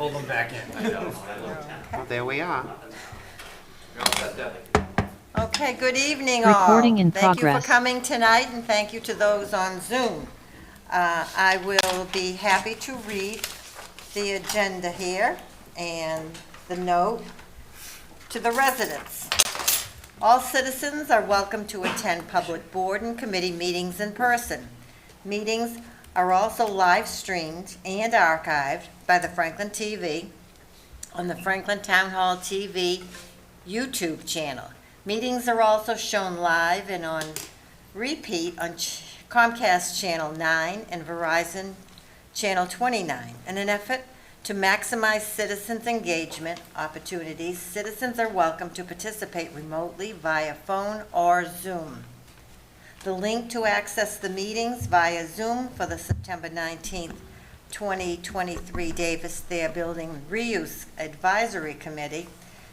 pull them back in. Well, there we are. Okay, good evening all. Recording in Thank you progress. for coming tonight, and thank you to those on Zoom. I will be happy to read the agenda here and the note to the residents. All citizens are welcome to attend public board and committee meetings in person. Meetings are also live streamed and archived by the Franklin TV on the Franklin Town Hall TV YouTube channel. Meetings are also shown live and on repeat on Comcast Channel 9 and Verizon Channel 29. In an effort to maximize citizens' engagement opportunities, citizens are welcome to participate remotely via phone or Zoom. The link to access the meetings via Zoom for the September 19th, 2023 Davis-Thayer Building Reuse Advisory Committee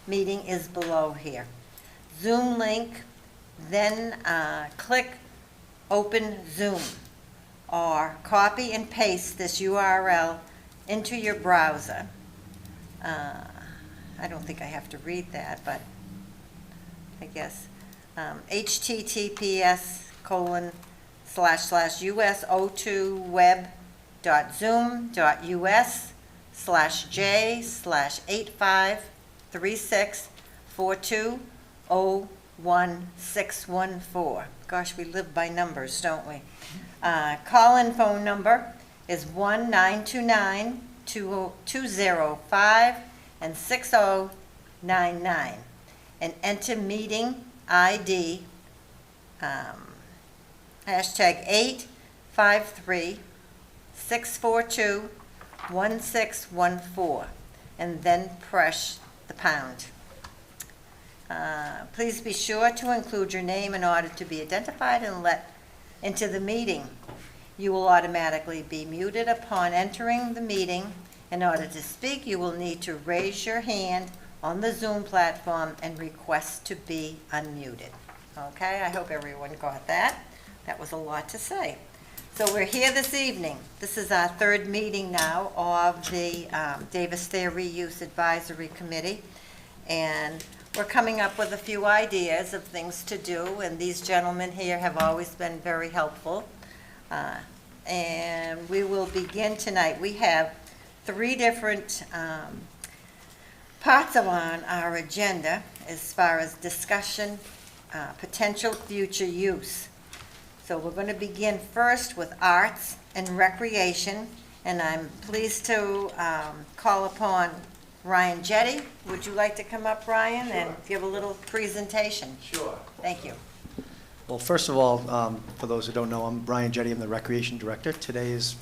meeting is below here. Zoom link, then click Open Zoom, or copy and paste this URL into your browser. I don't think I have to read that, but I guess https://us02web.zoom.us/j/8536420114. Gosh, we live by numbers, don't we? Call-in phone number is 1-929-205 and 6099, and enter meeting ID hashtag 853-642-1614, and then press the pound. Please be sure to include your name in order to be identified and let into the meeting. You will automatically be muted upon entering the meeting. In order to speak, you will need to raise your hand on the Zoom platform and request to be unmuted. Okay, I hope everyone got that. That was a lot to say. So we're here this evening. This is our third meeting now of the Davis-Thayer Reuse Advisory Committee. And we're coming up with a few ideas of things to do, and these gentlemen here have always been very helpful. And we will begin tonight. We have three different parts of our agenda as far as discussion, potential future use. So we're going to begin first with arts and recreation, and I'm pleased to call upon Ryan Jetty. Would you like to come up, Ryan, and give a little presentation? Sure. Thank you. Well, first of all, for those who don't know, I'm Brian Jetty. I'm the Recreation Director. Today is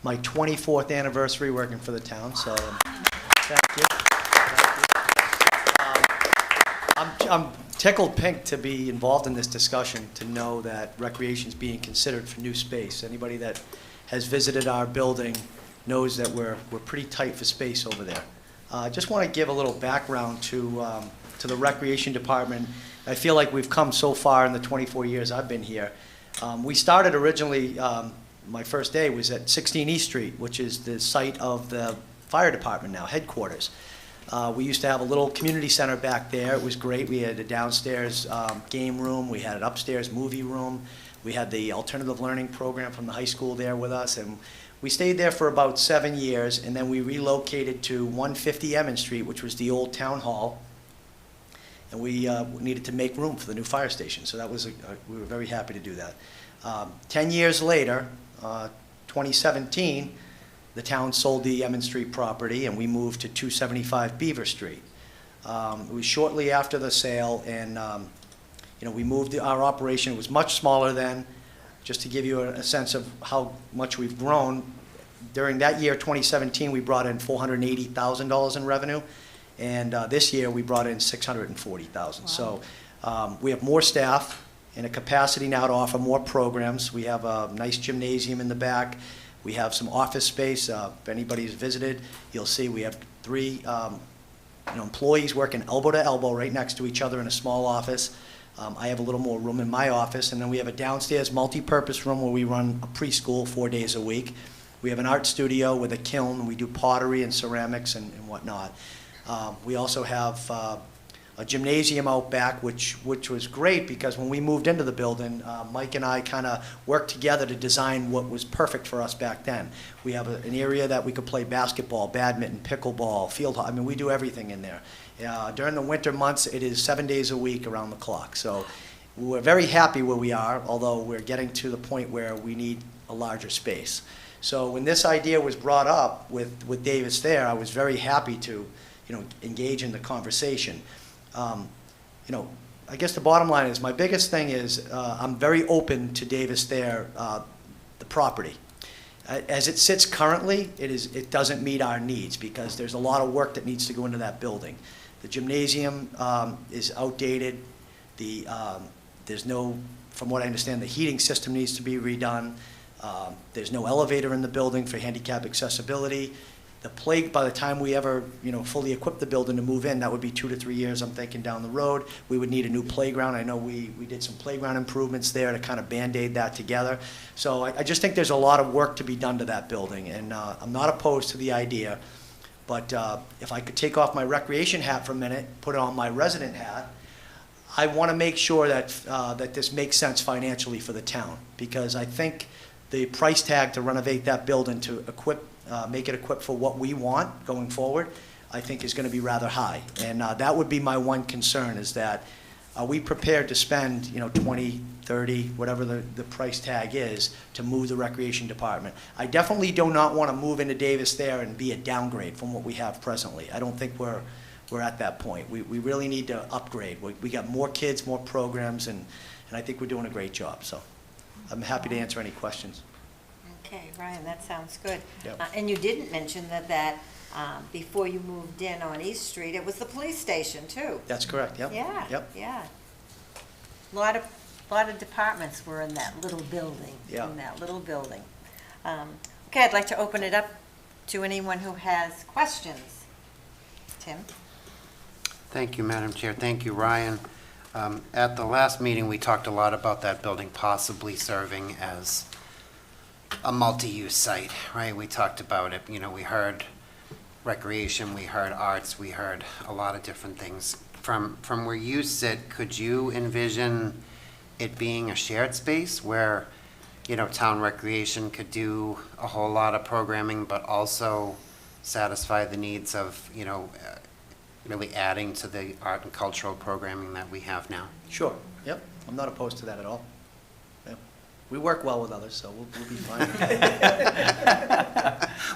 my 24th anniversary working for the town, so thank you. I'm tickled pink to be involved in this discussion, to know that recreation is being considered for new space. Anybody that has visited our building knows that we're pretty tight for space over there. I just want to give a little background to the Recreation Department. I feel like we've come so far in the 24 years I've been here. We started originally, my first day was at 16 East Street, which is the site of the fire department now, headquarters. We used to have a little community center back there. It was great. We had a downstairs game room. We had an upstairs movie room. We had the alternative learning program from the high school there with us. And we stayed there for about 7 years, and then we relocated to 150 Emmons Street, which was the old town hall. And we needed to make room for the new fire station. So that was we were very happy to do that. 10 years later, 2017, the town sold the Emmons Street property, and we moved to 275 Beaver Street. It was shortly after the sale, and we moved our operation. It was much smaller then. Just to give you a sense of how much we've grown, during that year, 2017, we brought in $480,000 in revenue. And this year, we brought in $640,000. Wow. So we have more staff and a capacity now to offer more programs. We have a nice gymnasium in the back. We have some office space. If anybody's visited, you'll see we have three employees working elbow to elbow right next to each other in a small office. I have a little more room in my office, and then we have a downstairs multi-purpose room where we run a preschool 4 days a week. We have an art studio with a kiln. We do pottery and ceramics and whatnot. We also have a gymnasium out back, which was great because when we moved into the building, Mike and I kind of worked together to design what was perfect for us back then. We have an area that we could play basketball, badminton, pickleball, field hockey. I mean, we do everything in there. During the winter months, it is 7 days a week around the clock. So we're very happy where we are, although we're getting to the point where we need a larger space. So when this idea was brought up with Davis-Thayer, I was very happy to, engage in the conversation. I guess the bottom line is my biggest thing is I'm very open to Davis-Thayer, the property. As it sits currently, it doesn't meet our needs because there's a lot of work that needs to go into that building. The gymnasium is outdated. There's no, from what I understand, the heating system needs to be redone. There's no elevator in the building for handicap accessibility. By the time we ever, fully equip the building to move in, that would be 2 to 3 years, I'm thinking, down the road. We would need a new playground. I know we did some playground improvements there to kind of Band-Aid that together. So I just think there's a lot of work to be done to that building, and I'm not opposed to the idea. But if I could take off my recreation hat for a minute, put on my resident hat, I want to make sure that, that this makes sense financially for the town, because I think the price tag to renovate that building to make it equipped for what we want going forward, I think is going to be rather high. And that would be my one concern, is that are we prepared to spend, 20, 30, whatever the price tag is, to move the recreation department? I definitely do not want to move into Davis-Thayer and be a downgrade from what we have presently. I don't think we're at that point. We really need to upgrade. We got more kids, more programs, and I think we're doing a great job. So I'm happy to answer any questions. Okay, Ryan, that sounds good. Yep. And you didn't mention that before you moved in on East Street, it was the police station too. That's correct, yep. Yeah, Yep. yeah. A lot of departments were in that little building. Yeah. In that little building. Okay, I'd like to open it up to anyone who has questions. Tim? Thank you, Madam Chair. Thank you, Ryan. At the last meeting, we talked a lot about that building possibly serving as a multi-use site, right? We talked about it, we heard recreation, we heard arts, we heard a lot of different things. From where you sit, could you envision it being a shared space where, town recreation could do a whole lot of programming, but also satisfy the needs of, really adding to the art and cultural programming that we have now? Sure, yep. I'm not opposed to that at all. Yep. We work well with others, so we'll be fine.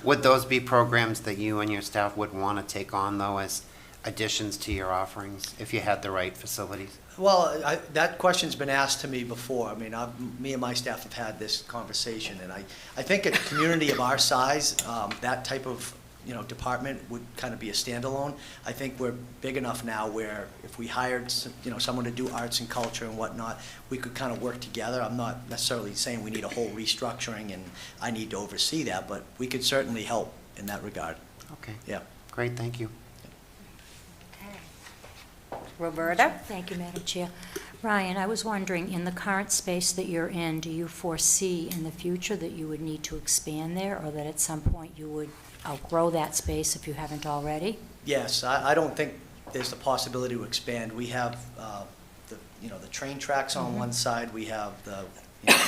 Would those be programs that you and your staff would want to take on, though, as additions to your offerings, if you had the right facilities? Well, that question's been asked to me before. I mean, me and my staff have had this conversation, and I think a community of our size, that type of department would kind of be a standalone. I think we're big enough now where if we hired someone to do arts and culture and whatnot, we could kind of work together. I'm not necessarily saying we need a whole restructuring and I need to oversee that, but we could certainly help in that regard. Okay. Yeah. Great, thank you. Okay. Roberta? Thank you, Madam Chair. Ryan, I was wondering, in the current space that you're in, do you foresee in the future that you would need to expand there, or that at some point you would outgrow that space if you haven't already? Yes, I don't think there's the possibility to expand. We have the train tracks on one side, we have the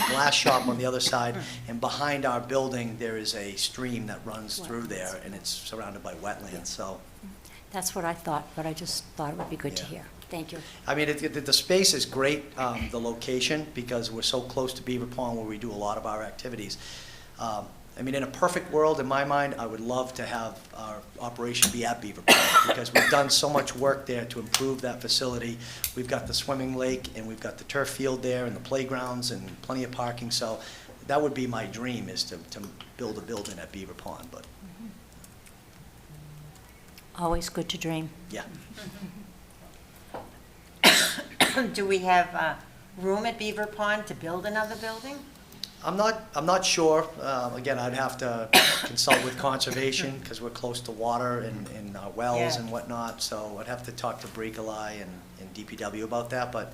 glass shop on the other side, and behind our building there is a stream that runs through there, and it's surrounded by wetlands. So That's what I thought, but I just thought it would be good to Yeah. hear. Thank you. I mean, the space is great, the location, because we're so close to Beaver Pond where we do a lot of our activities. I mean, in a perfect world, in my mind, I would love to have our operation be at Beaver Pond, because we've done so much work there to improve that facility. We've got the swimming lake, and we've got the turf field there, and the playgrounds, and plenty of parking. So that would be my dream, is to build a building at Beaver Pond, but Always good to dream. yeah. Do we have room at Beaver Pond to build another building? I'm not sure. Again, I'd have to consult with conservation, because we're close to water and wells Yeah. and whatnot. So I'd have to talk to Breakalai and DPW about that, but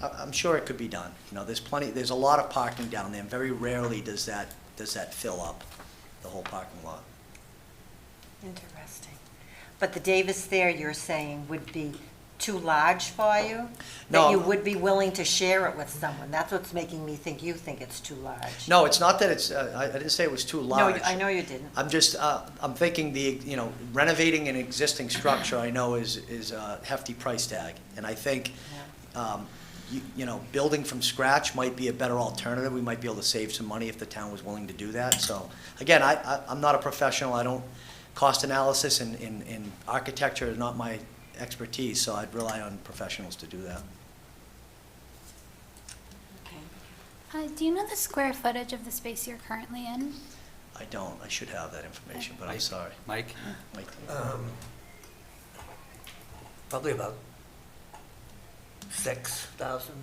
I'm sure it could be done. There's a lot of parking down there, and very rarely does that fill up. the whole parking lot. Interesting. But the Davis-Thayer, you're saying, would be too large for you? No. That you would be willing to share it with someone? That's what's making me think you think it's too large. No, it's not that it's, I didn't say it was too No, large. I know you didn't. I'm just, I'm thinking renovating an existing structure, I know is a hefty price tag. And I think, building from scratch might be a better alternative. We might be able to save some money if the town was willing to do that. So, again, I'm not a professional. I don't, cost analysis and architecture is not my expertise, so I'd rely on professionals to do that. Okay. Do you know the square footage of the space you're currently in? I don't. I should have that information, but I'm sorry. Mike? Mike? Probably about 6,000.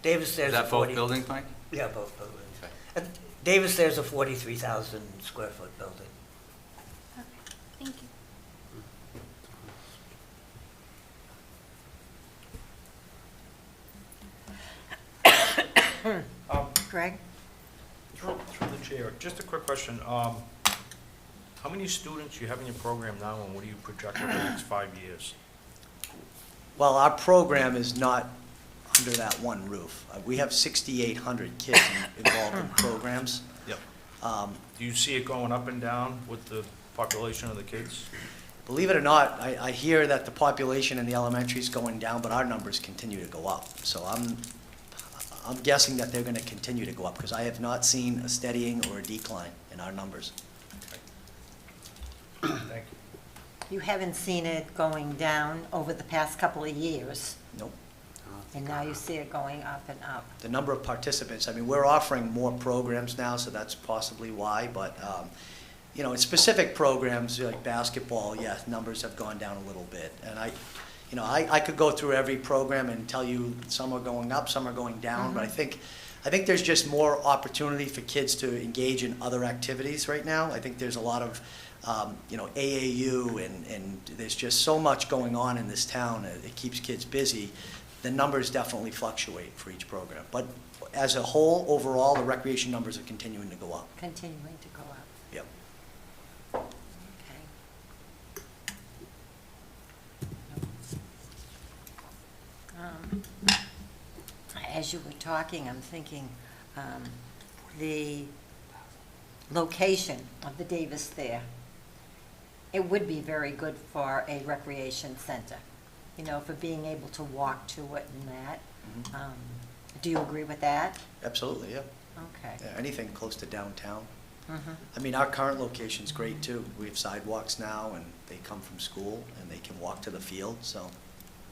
Davis-Thayer's Is a that 40. both buildings, Mike? Yeah, both buildings. Okay. And Davis-Thayer's a 43,000 square foot building. Okay, thank you. Greg? Through the chair, just a quick question. How many students you have in your program now, and what do you project for the next 5 years? Well, our program is not under that one roof. We have 6,800 kids involved in programs. Yep. Um, Do you see it going up and down with the population of the kids? Believe it or not, I hear that the population in the elementary is going down, but our numbers continue to go up. So I'm guessing that they're going to continue to go up, because I have not seen a steadying or a decline in our numbers. Thank you. You haven't seen it going down over the past couple of years, Nope. and now you see it going up and up. The number of participants, I mean, we're offering more programs now, so that's possibly why, but, in specific programs like basketball, yes, numbers have gone down a little bit. And I could go through every program and tell you some are going up, some are going down, but I think there's just more opportunity for kids to engage in other activities right now. I think there's a lot of, AAU, and there's just so much going on in this town. It keeps kids busy. The numbers definitely fluctuate for each program. But as a whole, overall, the recreation numbers are continuing to go up. Continuing to go up. Yep. Okay. As you were talking, I'm thinking the location of the Davis-Thayer, it would be very good for a recreation center, for being able to walk to it and that. Mhm. Do you agree with that? Absolutely, yeah. Okay. Yeah, anything close to downtown. Mhm. I mean, our current location's great too. We have sidewalks now, and they come from school, and they can walk to the field, so,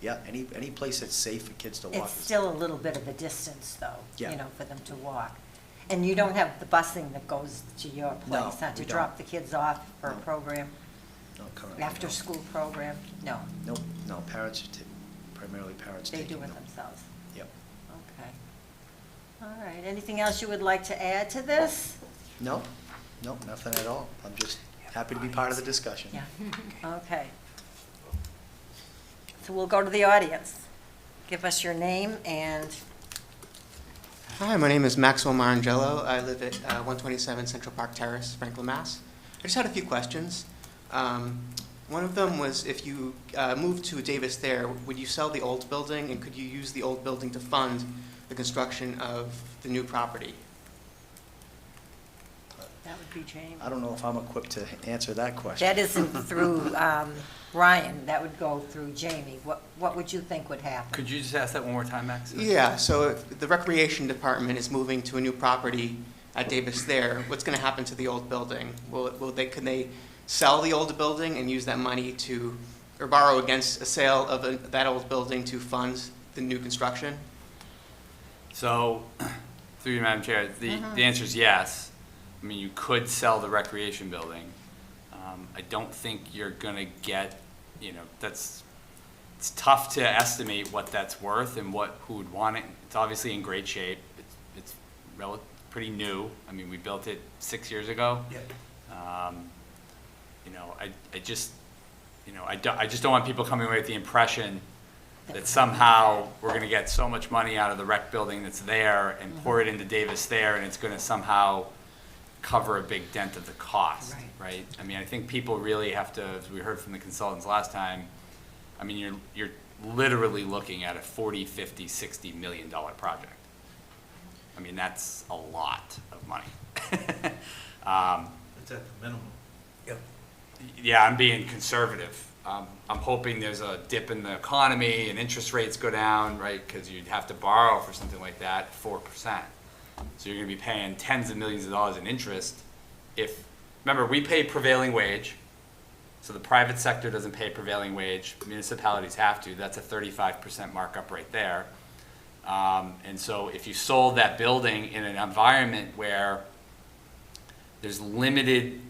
yeah, any place that's safe for kids to walk. It's is- still a little bit of a distance, though, Yeah. for them to walk. And you don't have the busing that goes to your No, place, huh, to we don't. drop the kids off for a No. program, No, currently, no. after-school program? No, Nope, no, parents, primarily parents they taking do them. it themselves. Yep. Okay. All right, anything else you would like to add to this? No, nothing at all. I'm just happy to be part of the discussion. Yeah, okay. So we'll go to the audience. Give us your name and, Hi, my name is Maxwell Marangelo. I live at 127 Central Park Terrace, Franklin, Mass. I just had a few questions. One of them was, if you moved to Davis-Thayer, would you sell the old building, and could you use the old building to fund the construction of the new property? that would be James. I don't know if I'm equipped to answer that question. That isn't through Ryan, that would go through Jamie. What would you think would happen? Could you just ask that one more time, Max? Yeah, so if the Recreation Department is moving to a new property at Davis-Thayer, what's going to happen to the old building? Can they sell the old building and use that money to, or borrow against a sale of that old building to fund the new construction? So, through you, Madam Chair, the answer is yes. I mean, you could sell the recreation building. I don't think you're gonna get, it's tough to estimate what that's worth and who would want it. It's obviously in great shape. It's pretty new. I mean, we built it 6 years ago. Yeah. I just don't want people coming away with the impression that somehow we're gonna get so much money out of the rec building that's there and pour it into Davis-Thayer, and it's gonna somehow cover a big dent of the cost, right? I mean, I think people really have to, as we heard from the consultants last time, I mean, you're literally looking at a 40, 50, 60 million dollar project. I mean, that's a lot of money. It's at the minimum. Yep. Yeah, I'm being conservative. I'm hoping there's a dip in the economy and interest rates go down, right? Because you'd have to borrow for something like that, 4%. So you're going to be paying tens of millions of dollars in interest. Remember, we pay prevailing wage, so the private sector doesn't pay prevailing wage. Municipalities have to. That's a 35% markup right there. And so if you sold that building in an environment where there's limited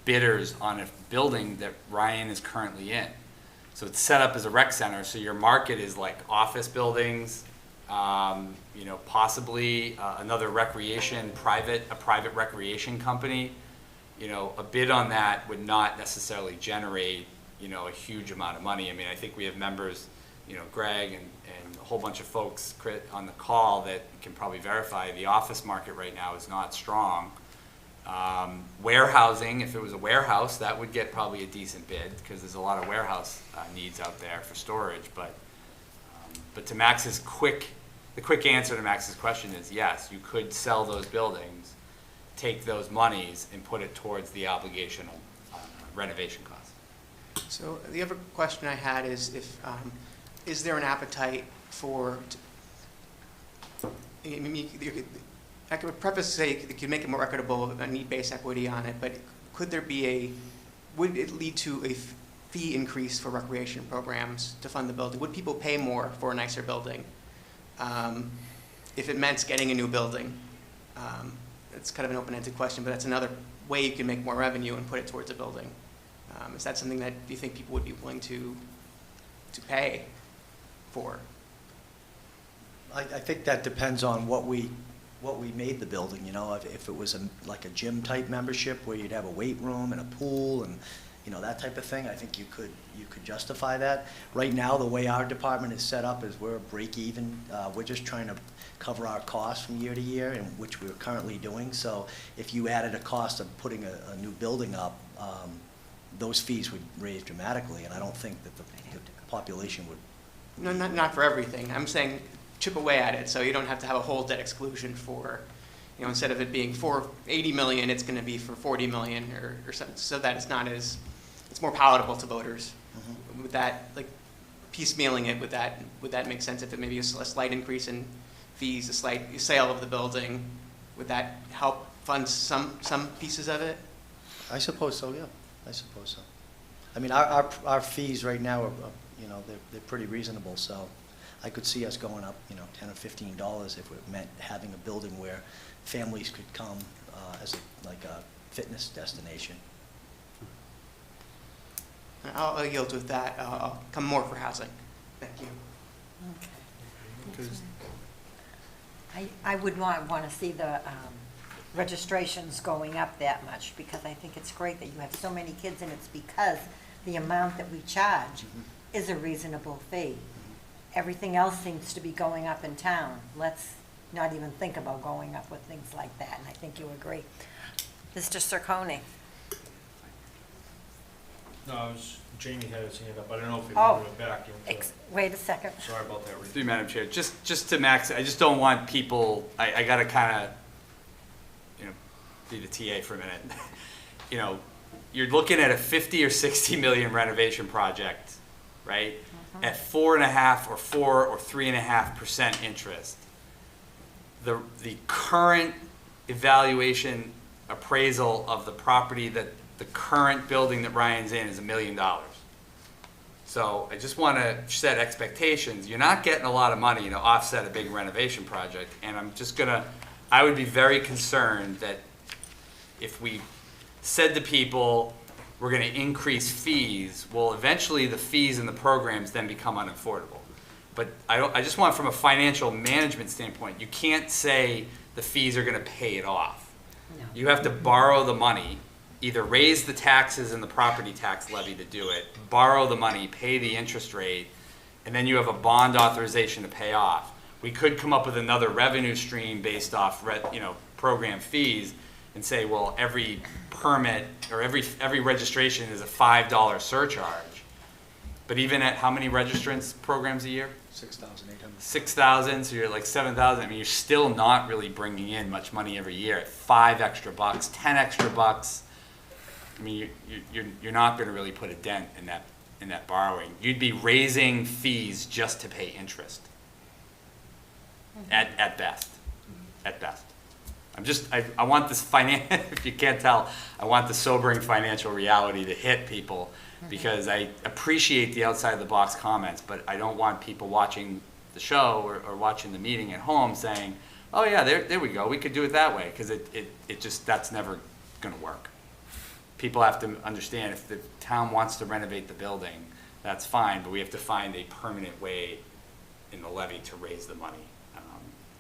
bidders on a building that Ryan is currently in. So it's set up as a rec center, so your market is like office buildings, possibly another recreation, a private recreation company. A bid on that would not necessarily generate, a huge amount of money. I mean, I think we have members, Greg and a whole bunch of folks on the call that can probably verify the office market right now is not strong. Warehousing, if it was a warehouse, that would get probably a decent bid because there's a lot of warehouse needs out there for storage. But to the quick answer to Max's question is yes, you could sell those buildings, take those monies and put it towards the obligation on renovation costs. So the other question I had is is there an appetite for, I could preface say you could make it more equitable, a need-based equity on it, but would it lead to a fee increase for recreation programs to fund the building? Would people pay more for a nicer building if it meant getting a new building? It's kind of an open-ended question, but that's another way you can make more revenue and put it towards a building. Is that something that you think people would be willing to pay for? I think that depends on what we made the building, if it was like a gym type membership where you'd have a weight room and a pool and, that type of thing, I think you could justify that. Right now, the way our department is set up is we're break even. We're just trying to cover our costs from year to year, and which we're currently doing. So if you added a cost of putting a new building up, those fees would raise dramatically, and I don't think that the population would. No, not for everything. I'm saying chip away at it so you don't have to have a whole debt exclusion for, instead of it being for 80 million, it's going to be for 40 million or something, so that it's more palatable to voters. Mm-hmm. Would that, like, piecemealing it, would that make sense if it maybe was a slight increase in fees, a slight sale of the building? Would that help fund some pieces of it? I suppose so, yeah. I suppose so. I mean, our fees right now are, they're pretty reasonable, so I could see us going up, $10 or $15 if it meant having a building where families could come as a fitness destination. I'll yield with that. I'll come more for housing. Thank you. I would want to see the registrations going up that much, because I think it's great that you have so many kids, and it's because the amount that we charge is a reasonable fee. Everything else seems to be going up in town. Let's not even think about going up with things like that, and I think you agree. Mr. Circone? No, Jamie had his hand up. I don't know if he Oh, wanted it back into. Wait a second. Sorry about that. Through you, Madam Chair, just to Max, I just don't want people, I gotta kind of, be the TA for a minute. You're looking at a 50 or 60 million renovation project, right? At 4.5% or 4 or 3.5% interest. The current evaluation appraisal of the property that the current building that Ryan's in is $1 million. So I just want to set expectations. You're not getting a lot of money to offset a big renovation project, and I would be very concerned that if we said to people, we're going to increase fees, well, eventually the fees and the programs then become unaffordable. But I just want, from a financial management standpoint, you can't say the fees are going to pay it off. No. You have to borrow the money, either raise the taxes and the property tax levy to do it, borrow the money, pay the interest rate, and then you have a bond authorization to pay off. We could come up with another revenue stream based off program fees, and say, well, every permit or every registration is a $5 surcharge. But even at how many registrants programs a year? 6,800. 6,000, so you're like 7,000. I mean, you're still not really bringing in much money every year at $5 extra, 10 extra bucks. I mean, you're not going to really put a dent in that borrowing. You'd be raising fees just to pay interest. At best. At best. I want this if you can't tell, I want the sobering financial reality to hit people, because I appreciate the outside of the box comments, but I don't want people watching the show or watching the meeting at home saying, oh yeah, there we go, we could do it that way, because it just, that's never gonna work. People have to understand, if the town wants to renovate the building, that's fine, but we have to find a permanent way in the levy to raise the money.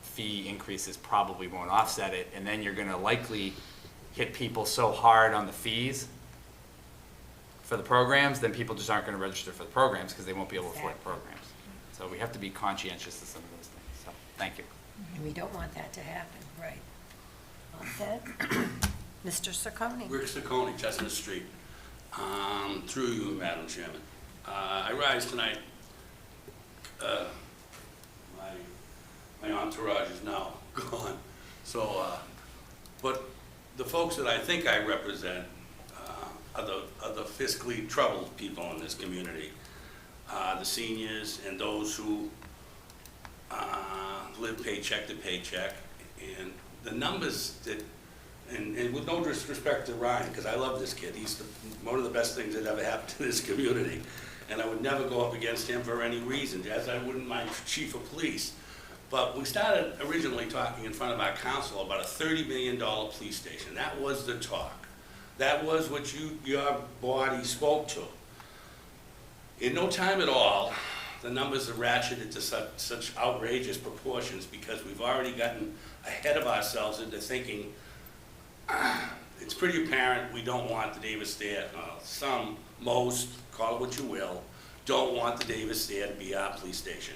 Fee increases probably won't offset it, and then you're gonna likely hit people so hard on the fees for the programs, then people just aren't gonna register for the programs because they won't be able to afford the programs. So we have to be conscientious of some of those things, so, thank you. And we don't want that to happen, right? All set? Mr. Saccone? Rick Saccone, Chestnut Street. Through you, Madam Chairman. I rise tonight, my entourage is now gone. So, but the folks that I think I represent are the fiscally troubled people in this community. The seniors and those who live paycheck to paycheck. And the numbers that, and with no disrespect to Ryan, because I love this kid, he's one of the best things that ever happened to this community. And I would never go up against him for any reason, as I wouldn't my chief of police. But we started originally talking in front of our council about a $30 million police station. That was the talk. That was what your body spoke to. In no time at all, the numbers are ratcheted to such outrageous proportions, because we've already gotten ahead of ourselves into thinking, it's pretty apparent we don't want the Davis-Thayer, most, call it what you will, don't want the Davis-Thayer to be our police station.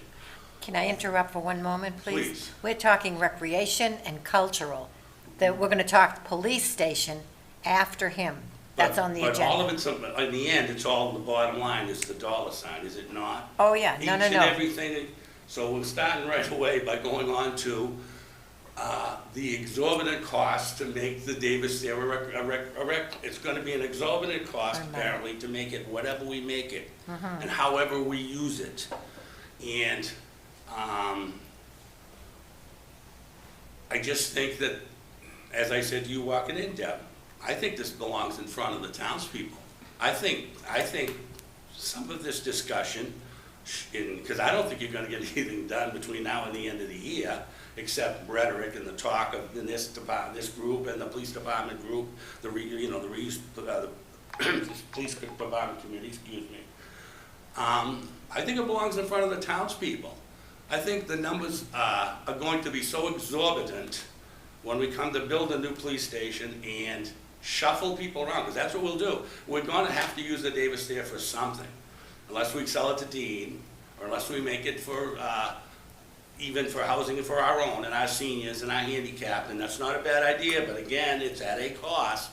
Can I interrupt for one moment, please? Please. We're talking recreation and cultural. We're going to talk police station after him. That's on the But all agenda. of it's, in the end, it's all the bottom line, is the dollar sign, is it not? Oh, yeah, no, no, Each and no. everything, so we're starting right away by going on to the exorbitant cost to make the Davis-Thayer it's gonna be an exorbitant cost apparently to make it whatever we make it, and however we use it. And I just think that, as I said to you walking in, Deb, I think this belongs in front of the townspeople. I think some of this discussion, because I don't think you're gonna get anything done between now and the end of the year, except rhetoric and the talk of in this department, this group and the police department group, the police department committee, excuse me. I think it belongs in front of the townspeople. I think the numbers are going to be so exorbitant when we come to build a new police station and shuffle people around, because that's what we'll do. We're going to have to use the Davis-Thayer for something, unless we sell it to Dean, or unless we make it for even for housing for our own and our seniors and our handicapped, and that's not a bad idea, but again, it's at a cost.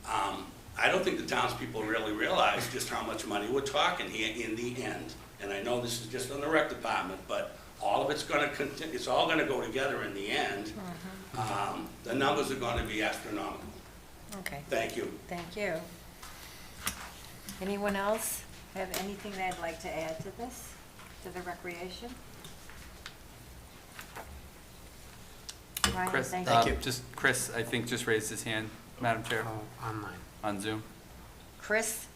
I don't think the townspeople really realize just how much money we're talking here in the end. And I know this is just on the rec department, but all of it's gonna continue, it's all gonna go together in the end. The numbers are gonna be astronomical. Okay, Thank you. thank you. Anyone else have anything they'd like to add to this, to the recreation? Ryan, Chris, thank you. Chris, I think, just raised his hand, Madam Chair, Oh, online. on Zoom. Chris?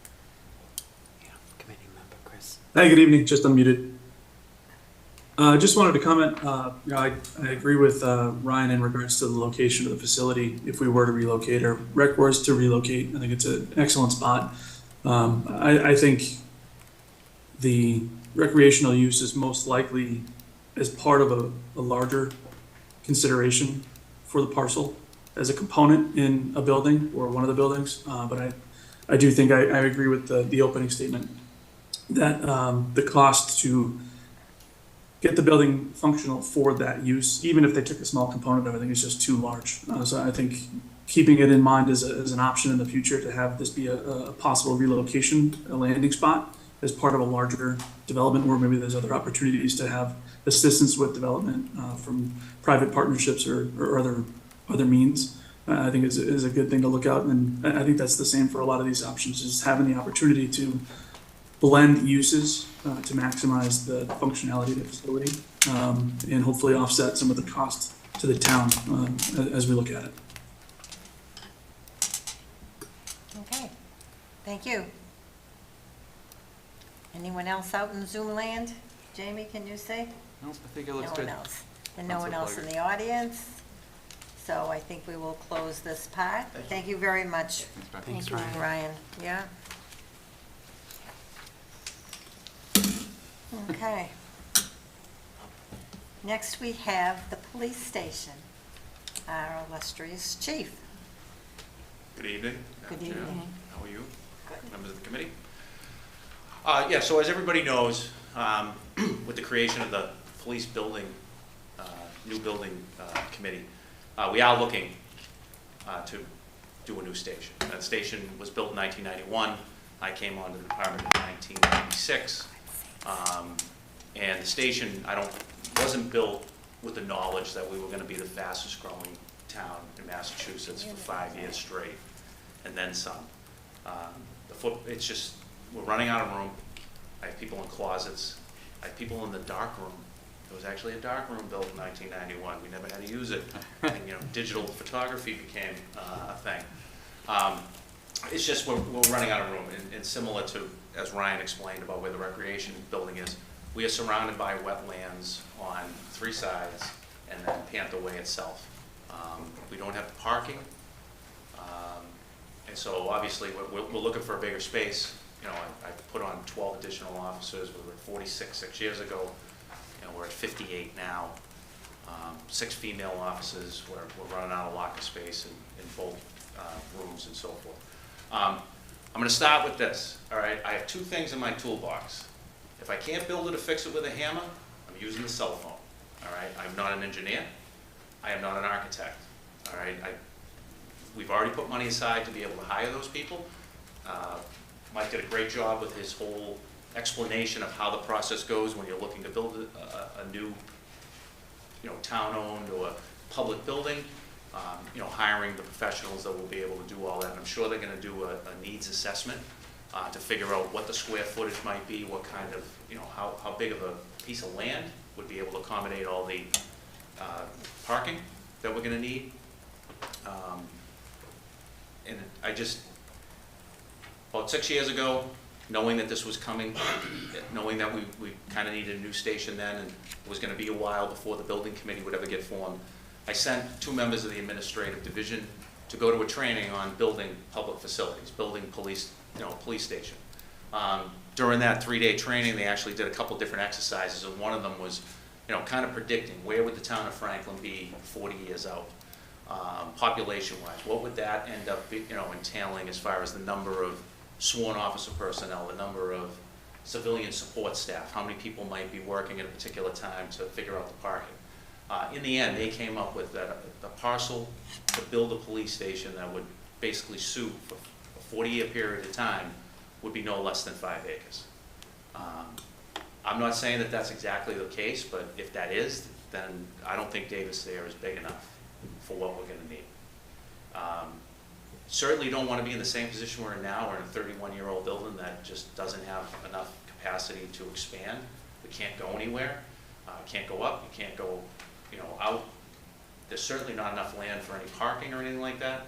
Yeah, committee member Chris. Hi, good evening, just unmuted. Just wanted to comment, I agree with Ryan in regards to the location of the facility. If we were to relocate, or rec was to relocate, I think it's an excellent spot. I think the recreational use is most likely as part of a larger consideration for the parcel as a component in a building or one of the buildings. But I do think I agree with the opening statement that the cost to get the building functional for that use, even if they took a small component of it, I think it's just too large. So I think keeping it in mind as an option in the future to have this be a possible relocation, a landing spot as part of a larger development, where maybe there's other opportunities to have assistance with development from private partnerships or other means. I think is a good thing to look out, and I think that's the same for a lot of these options, is having the opportunity to blend uses to maximize the functionality of the facility and hopefully offset some of the cost to the town as we look at it. Okay, thank you. Anyone else out in Zoom land? Jamie, can you say? No, I think it looks No good. one else. And Not no so one else in blurry. the audience? So I think we will close this part. Thank you very much, Thanks, Beth. Thank you, Ryan. Ryan. Yeah? Okay. Next, we have the police station, our illustrious chief. Good evening. Good Madam Chair. evening. How are you, Good. members of the committee? Yeah, so as everybody knows, with the creation of the police building, new building committee, we are looking to do a new station. That station was built in 1991. I came on to the department in 1996. And the station, wasn't built with the knowledge that we were gonna be the fastest growing town in Massachusetts for 5 years straight, and then some. It's just, we're running out of room. I have people in closets. I have people in the dark room. There was actually a dark room built in 1991. We never had to use it. And, digital photography became a thing. It's just we're running out of room, and similar to, as Ryan explained about where the recreation building is, we are surrounded by wetlands on 3 sides, and then Panther Way itself. We don't have the parking, and so obviously we're looking for a bigger space. I put on 12 additional officers. We were at 46 6 years ago. We're at 58 now. 6 female officers. We're running out of locker space in both rooms and so forth. I'm going to start with this. All right, I have 2 things in my toolbox. If I can't build it or fix it with a hammer, I'm using the cell phone. All right, I'm not an engineer. I am not an architect. All right, we've already put money aside to be able to hire those people. Mike did a great job with his whole explanation of how the process goes when you're looking to build a new, town-owned or public building. Hiring the professionals that will be able to do all that. And I'm sure they're going to do a needs assessment to figure out what the square footage might be, what kind of, how big of a piece of land would be able to accommodate all the parking that we're going to need. And about 6 years ago, knowing that this was coming, knowing that we kind of needed a new station then, and it was going to be a while before the building committee would ever get formed, I sent 2 members of the administrative division to go to a training on building public facilities, building police station. During that 3-day training, they actually did a couple different exercises, and one of them was, kind of predicting where would the town of Franklin be 40 years out, population-wise. What would that end up, entailing as far as the number of sworn officer personnel, the number of civilian support staff, how many people might be working at a particular time to figure out the parking. In the end, they came up with that the parcel to build a police station that would basically suit for a 40-year period of time would be no less than 5 acres. I'm not saying that that's exactly the case, but if that is, then I don't think Davis-Thayer is big enough for what we're going to need. Certainly don't want to be in the same position we're in now. We're in a 31-year-old building that just doesn't have enough capacity to expand. We can't go anywhere. Can't go up. You can't go, out. There's certainly not enough land for any parking or anything like that.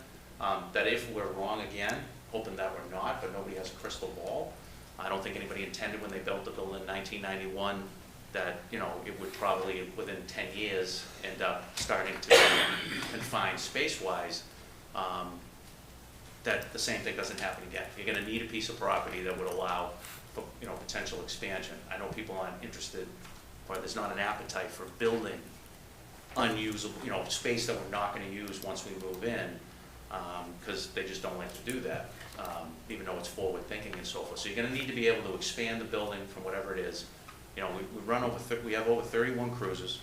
That if we're wrong again, hoping that we're not, but nobody has a crystal ball. I don't think anybody intended when they built the building in 1991 that, it would probably, within 10 years, end up starting to be confined space-wise. That the same thing doesn't happen again. You're going to need a piece of property that would allow for, potential expansion. I know people aren't interested, or there's not an appetite for building unusable, space that we're not going to use once we move in, because they just don't like to do that, even though it's forward thinking and so forth. So you're going to need to be able to expand the building from whatever it is. We have over 31 cruisers.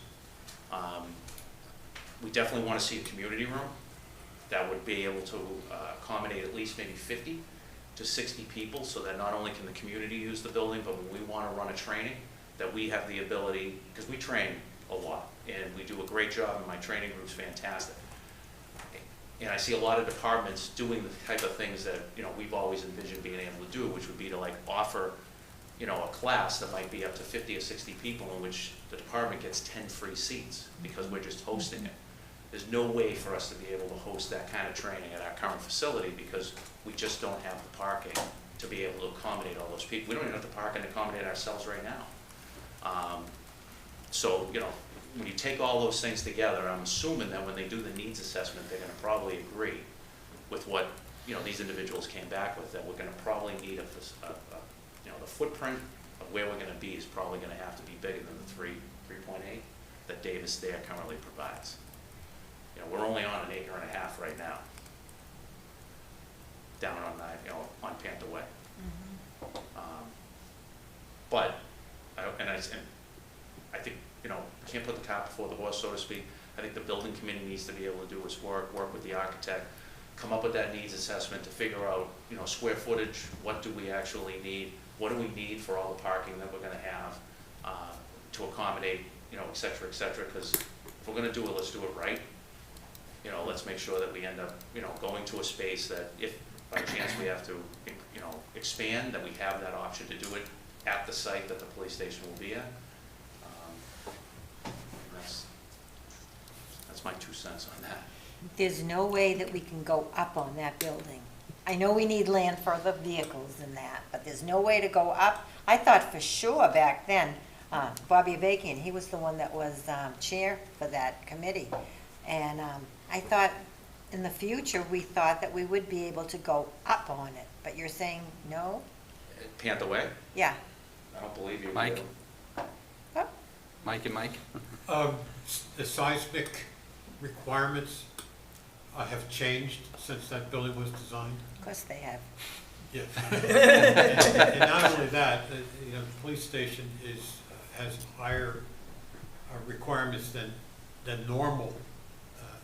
We definitely want to see a community room. that would be able to accommodate at least maybe 50 to 60 people, so that not only can the community use the building, but when we want to run a training, that we have the ability, because we train a lot, and we do a great job, and my training group's fantastic. And I see a lot of departments doing the type of things that, you know, we've always envisioned being able to do, which would be to like offer, you know, a class that might be up to 50 or 60 people, in which the department gets 10 free seats because we're just hosting it. There's no way for us to be able to host that kind of training at our current facility because we just don't have the parking to be able to accommodate all those people. We don't even have the parking to accommodate ourselves right now. So, you know, when you take all those things together, I'm assuming that when they do the needs assessment, they're gonna probably agree with what, you know, these individuals came back with, that we're gonna probably need you know, the footprint of where we're gonna be is probably gonna have to be bigger than the 3.8 that Davis-Thayer currently provides. You know, we're only on an 1.5 acres right now, down on, you know, on Panther Way. But, I think, you know, can't put the cart before the horse, so to speak. I think the building committee needs to be able to do its work with the architect, come up with that needs assessment to figure out, you know, square footage, what do we actually need, what do we need for all the parking that we're gonna have to accommodate, you know, et cetera, because if we're gonna do it, let's do it right. You know, let's make sure that we end up, you know, going to a space that if by chance we have to, you know, expand, that we have that option to do it at the site that the police station will be at. That's my 2 cents on that. There's no way that we can go up on that building. I know we need land for the vehicles and that, but there's no way to go up. I thought for sure back then, Bobby Avakian, he was the one that was chair for that committee. And I thought in the future, we thought that we would be able to go up on it, but you're saying no? Panther Way? Yeah. I don't believe you. Mike? Oh. Mike and Mike? The seismic requirements have changed since that building was designed. Of course they have. Yes. And not only that, you know, the police station has higher requirements than normal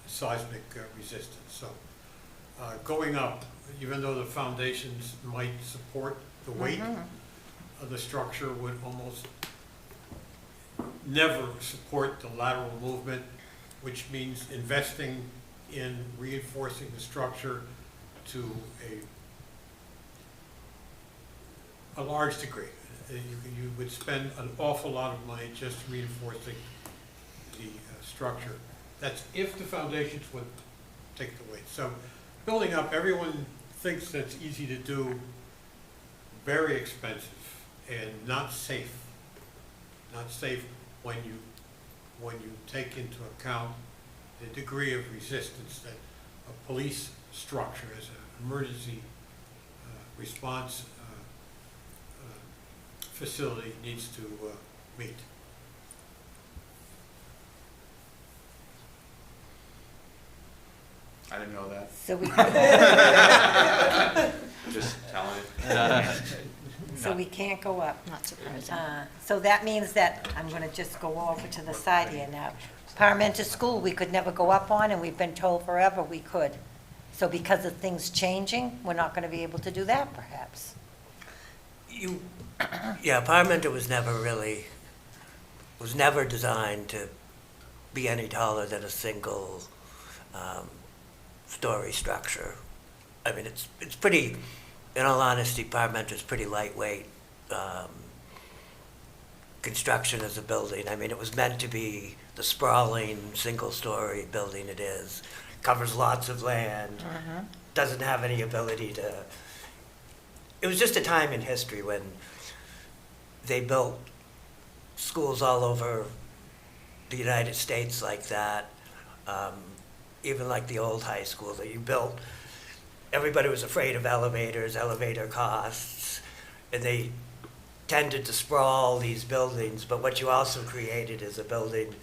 seismic resistance. So going up, even though the foundations might support the weight of the structure, would almost never support the lateral movement, which means investing in reinforcing the structure to a large degree. You would spend an awful lot of money just reinforcing the structure. That's if the foundations would take the weight. So building up, everyone thinks that's easy to do, very expensive and not safe. Not safe when you take into account the degree of resistance that a police structure as an emergency response facility needs to meet. I didn't know that. So we, Just telling you. so we can't go up. Not surprising. So that means that, I'm gonna just go over to the side here now. Parmenter School, we could never go up on, and we've been told forever we could. So because of things changing, we're not gonna be able to do that perhaps. Yeah, Parmenter was never designed to be any taller than a single story structure. I mean, it's pretty, in all honesty, Parmenter's pretty lightweight construction as a building. I mean, it was meant to be the sprawling, single-story building it is. Covers lots of land, doesn't have any ability to... It was just a time in history when they built schools all over the United States like that, even like the old high school that you built. Everybody was afraid of elevators, elevator costs, and they tended to sprawl these buildings, but what you also created is a building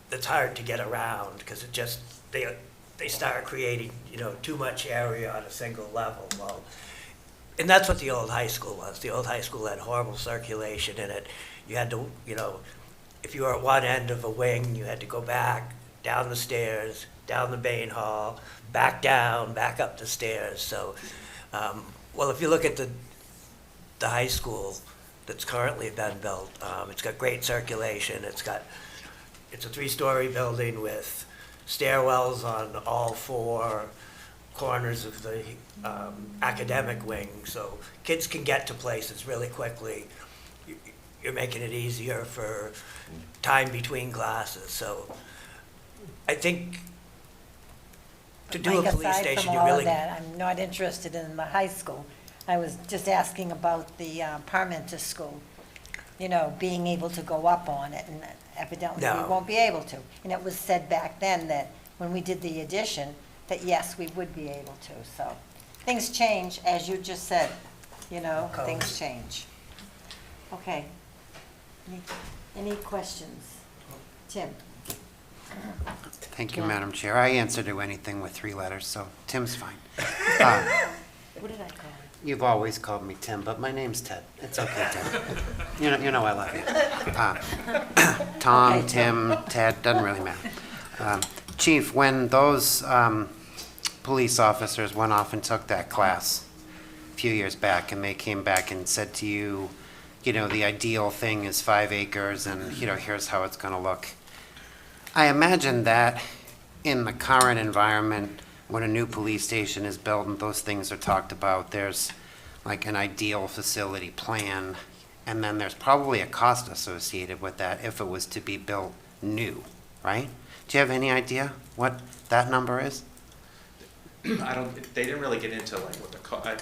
that's hard to get around, because it just, they start creating, you know, too much area on a single level. Well, and that's what the old high school was. The old high school had horrible circulation in it. You had to, you know, if you were at one end of a wing, you had to go back, down the stairs, down the main hall, back down, back up the stairs. So, well, if you look at the high school that's currently been built, it's got great circulation. It's a 3-story building with stairwells on all 4 corners of the academic wing, so kids can get to places really quickly. You're making it easier for time between classes, so I think to do a Mike, police aside station, from you all of really... that, I'm not interested in the high school. I was just asking about the Parmenter School, you know, being able to go up on it, and evidently we No. won't be able to. And it was said back then that when we did the addition, that yes, we would be able to, so. Things change, as you just said, you know, things change. Okay. Any questions? Tim? Thank you, Yeah. Madam Chair. I answer to anything with 3 letters, so Tim's fine. What did I call it? You've always called me Tim, but my name's Ted. It's okay, Ted. You know I love you. Tom, Okay, Tim, Ted, doesn't really matter. Chief, when those police officers went off and took that class a few years back, and they came back and said to you, you know, the ideal thing is 5 acres, and, you know, here's how it's gonna look. I imagine that in the current environment, when a new police station is built and those things are talked about, there's like an ideal facility plan, and then there's probably a cost associated with that if it was to be built new, right? Do you have any idea what that number is? They didn't really get into like what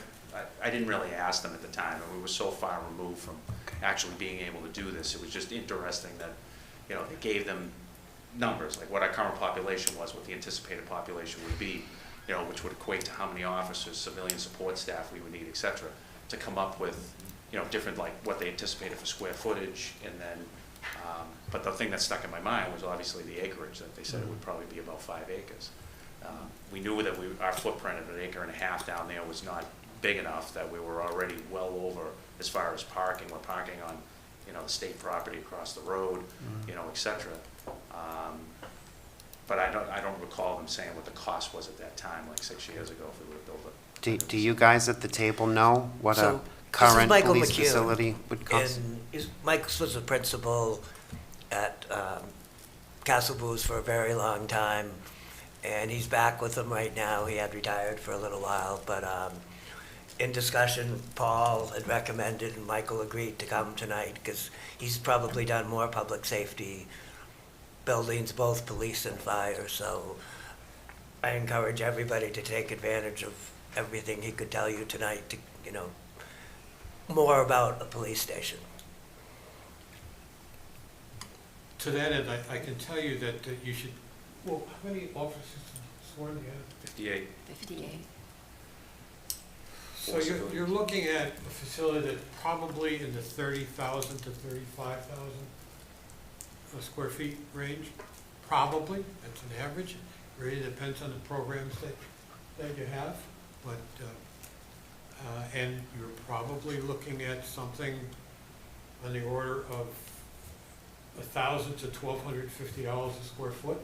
I didn't really ask them at the time, and we were so far removed from actually being able to do this. It was just interesting that, you know, they gave them numbers, like what our current population was, what the anticipated population would be, you know, which would equate to how many officers, civilian support staff we would need, et cetera, to come up with, you know, different, like what they anticipated for square footage, and then, but the thing that stuck in my mind was obviously the acreage, that they said it would probably be about 5 acres. We knew that our footprint of 1.5 acres down there was not big enough, that we were already well over as far as parking. We're parking on, you know, the state property across the road, you know, et cetera. But I don't recall them saying what the cost was at that time, like 6 years ago, if we would have built it. Do you guys at the table know what So, a this is current Michael police McHugh, facility would cost? Mike was a principal at Castle Booze for a very long time, and he's back with them right now. He had retired for a little while, but in discussion, Paul had recommended, and Michael agreed to come tonight, because he's probably done more public safety buildings, both police and fire, so I encourage everybody to take advantage of everything he could tell you tonight to, you know, more about a police station. To that end, I can tell you that you should, well, how many officers sworn do you have? 58. 58. So you're looking at a facility that's probably in the 30,000 to 35,000 square feet range, probably. That's an average. It really depends on the programs that you have, but and you're probably looking at something on the order of $1,000 to $1,250 a square foot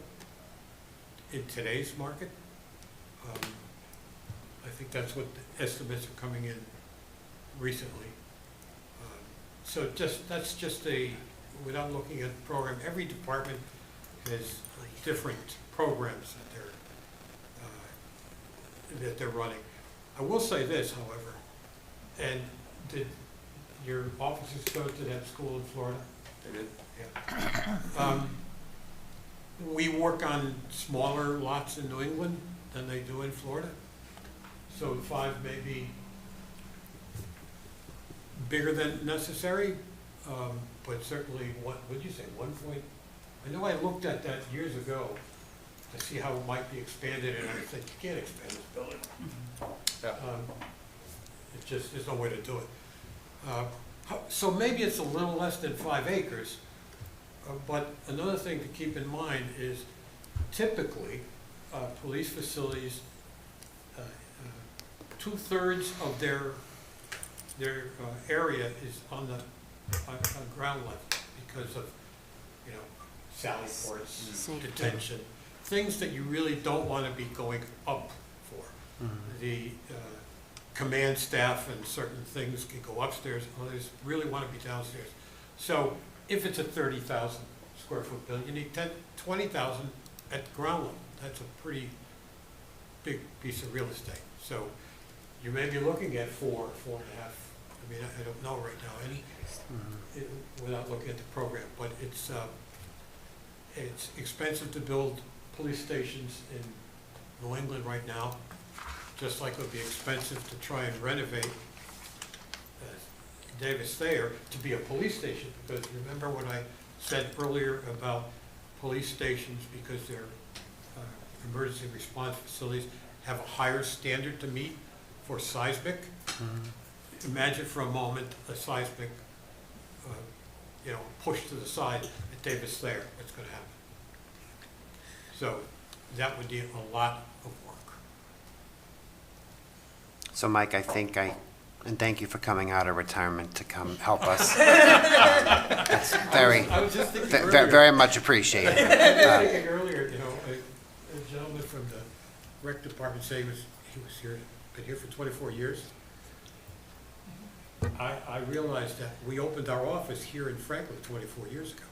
in today's market. I think that's what the estimates are coming in recently. So that's just without looking at the program, every department has different programs that they're running. I will say this, however, and did your officers go to that school in Florida? They did. Yeah. We work on smaller lots in New England than they do in Florida. So 5 may be bigger than necessary, but certainly, what would you say, 1 point? I know I looked at that years ago to see how it might be expanded, and I said, you can't expand this building. It just, there's no way to do it. So maybe it's a little less than 5 acres, but another thing to keep in mind is typically, police facilities, 2/3 of their area is on ground level because of, you know, sally ports, Safety. detention. things that you really don't want to be going up for. The command staff and certain things can go upstairs, others really want to be downstairs. So if it's a 30,000 square foot building, you need 20,000 at ground level. That's a pretty big piece of real estate. So you may be looking at 4.5. I mean, I don't know right now without looking at the program, but it's expensive to build police stations in New England right now, just like it would be expensive to try and renovate Davis-Thayer to be a police station, because remember what I said earlier about police stations, because they're emergency response facilities, have a higher standard to meet for seismic. Imagine for a moment a seismic, push to the side at Davis-Thayer. What's going to happen? So that would be a lot of work. So Mike, and thank you for coming out of retirement to come help us. That's I was just thinking earlier. very much appreciated. I was thinking earlier, a gentleman from the rec department said he was been here for 24 years. I realized that we opened our office here in Franklin 24 years ago.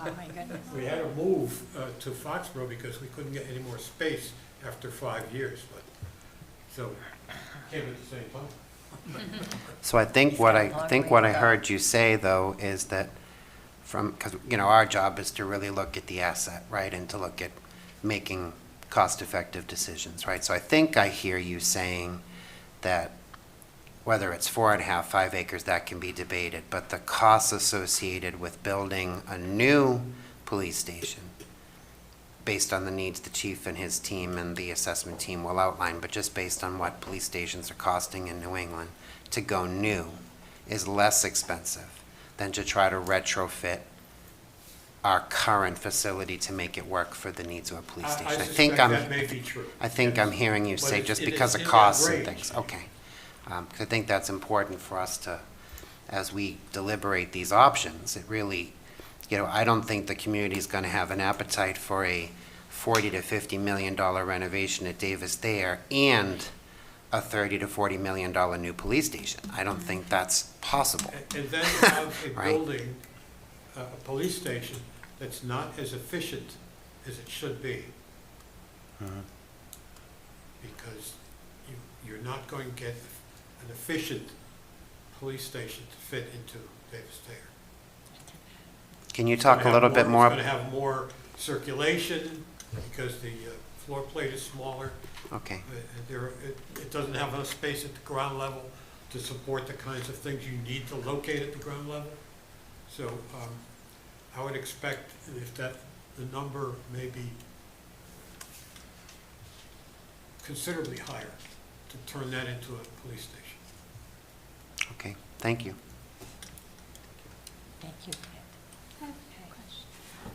Oh, my goodness. We had to move to Foxborough because we couldn't get any more space after 5 years, but, so, came at the same time. So I think what I heard you say though is that because our job is to really look at the asset, right, and to look at making cost-effective decisions, right? So I think I hear you saying that whether it's 4.5, 5 acres, that can be debated, but the costs associated with building a new police station, based on the needs the chief and his team and the assessment team will outline, but just based on what police stations are costing in New England, to go new is less expensive than to try to retrofit our current facility to make it work for the needs of a police station. I suspect that may be true. I think yes. I'm hearing you But say it's- just it because is of in that costs and range. things. Okay. 'Cause I think that's important for us to, as we deliberate these options, it really, I don't think the community's going to have an appetite for a $40 to $50 million renovation at Davis-Thayer and a $30 to $40 million new police station. I don't think that's possible. And then have a Right. building, a police station, that's not as efficient as it should be. Because you're not going to get an efficient police station to fit into Davis-Thayer. Can you talk a little bit more? It's going to have more circulation because the floor plate is smaller. Okay. It doesn't have enough space at the ground level to support the kinds of things you need to locate at the ground level. So I would expect if the number may be considerably higher to turn that into a police station. Okay, thank you. Thank you.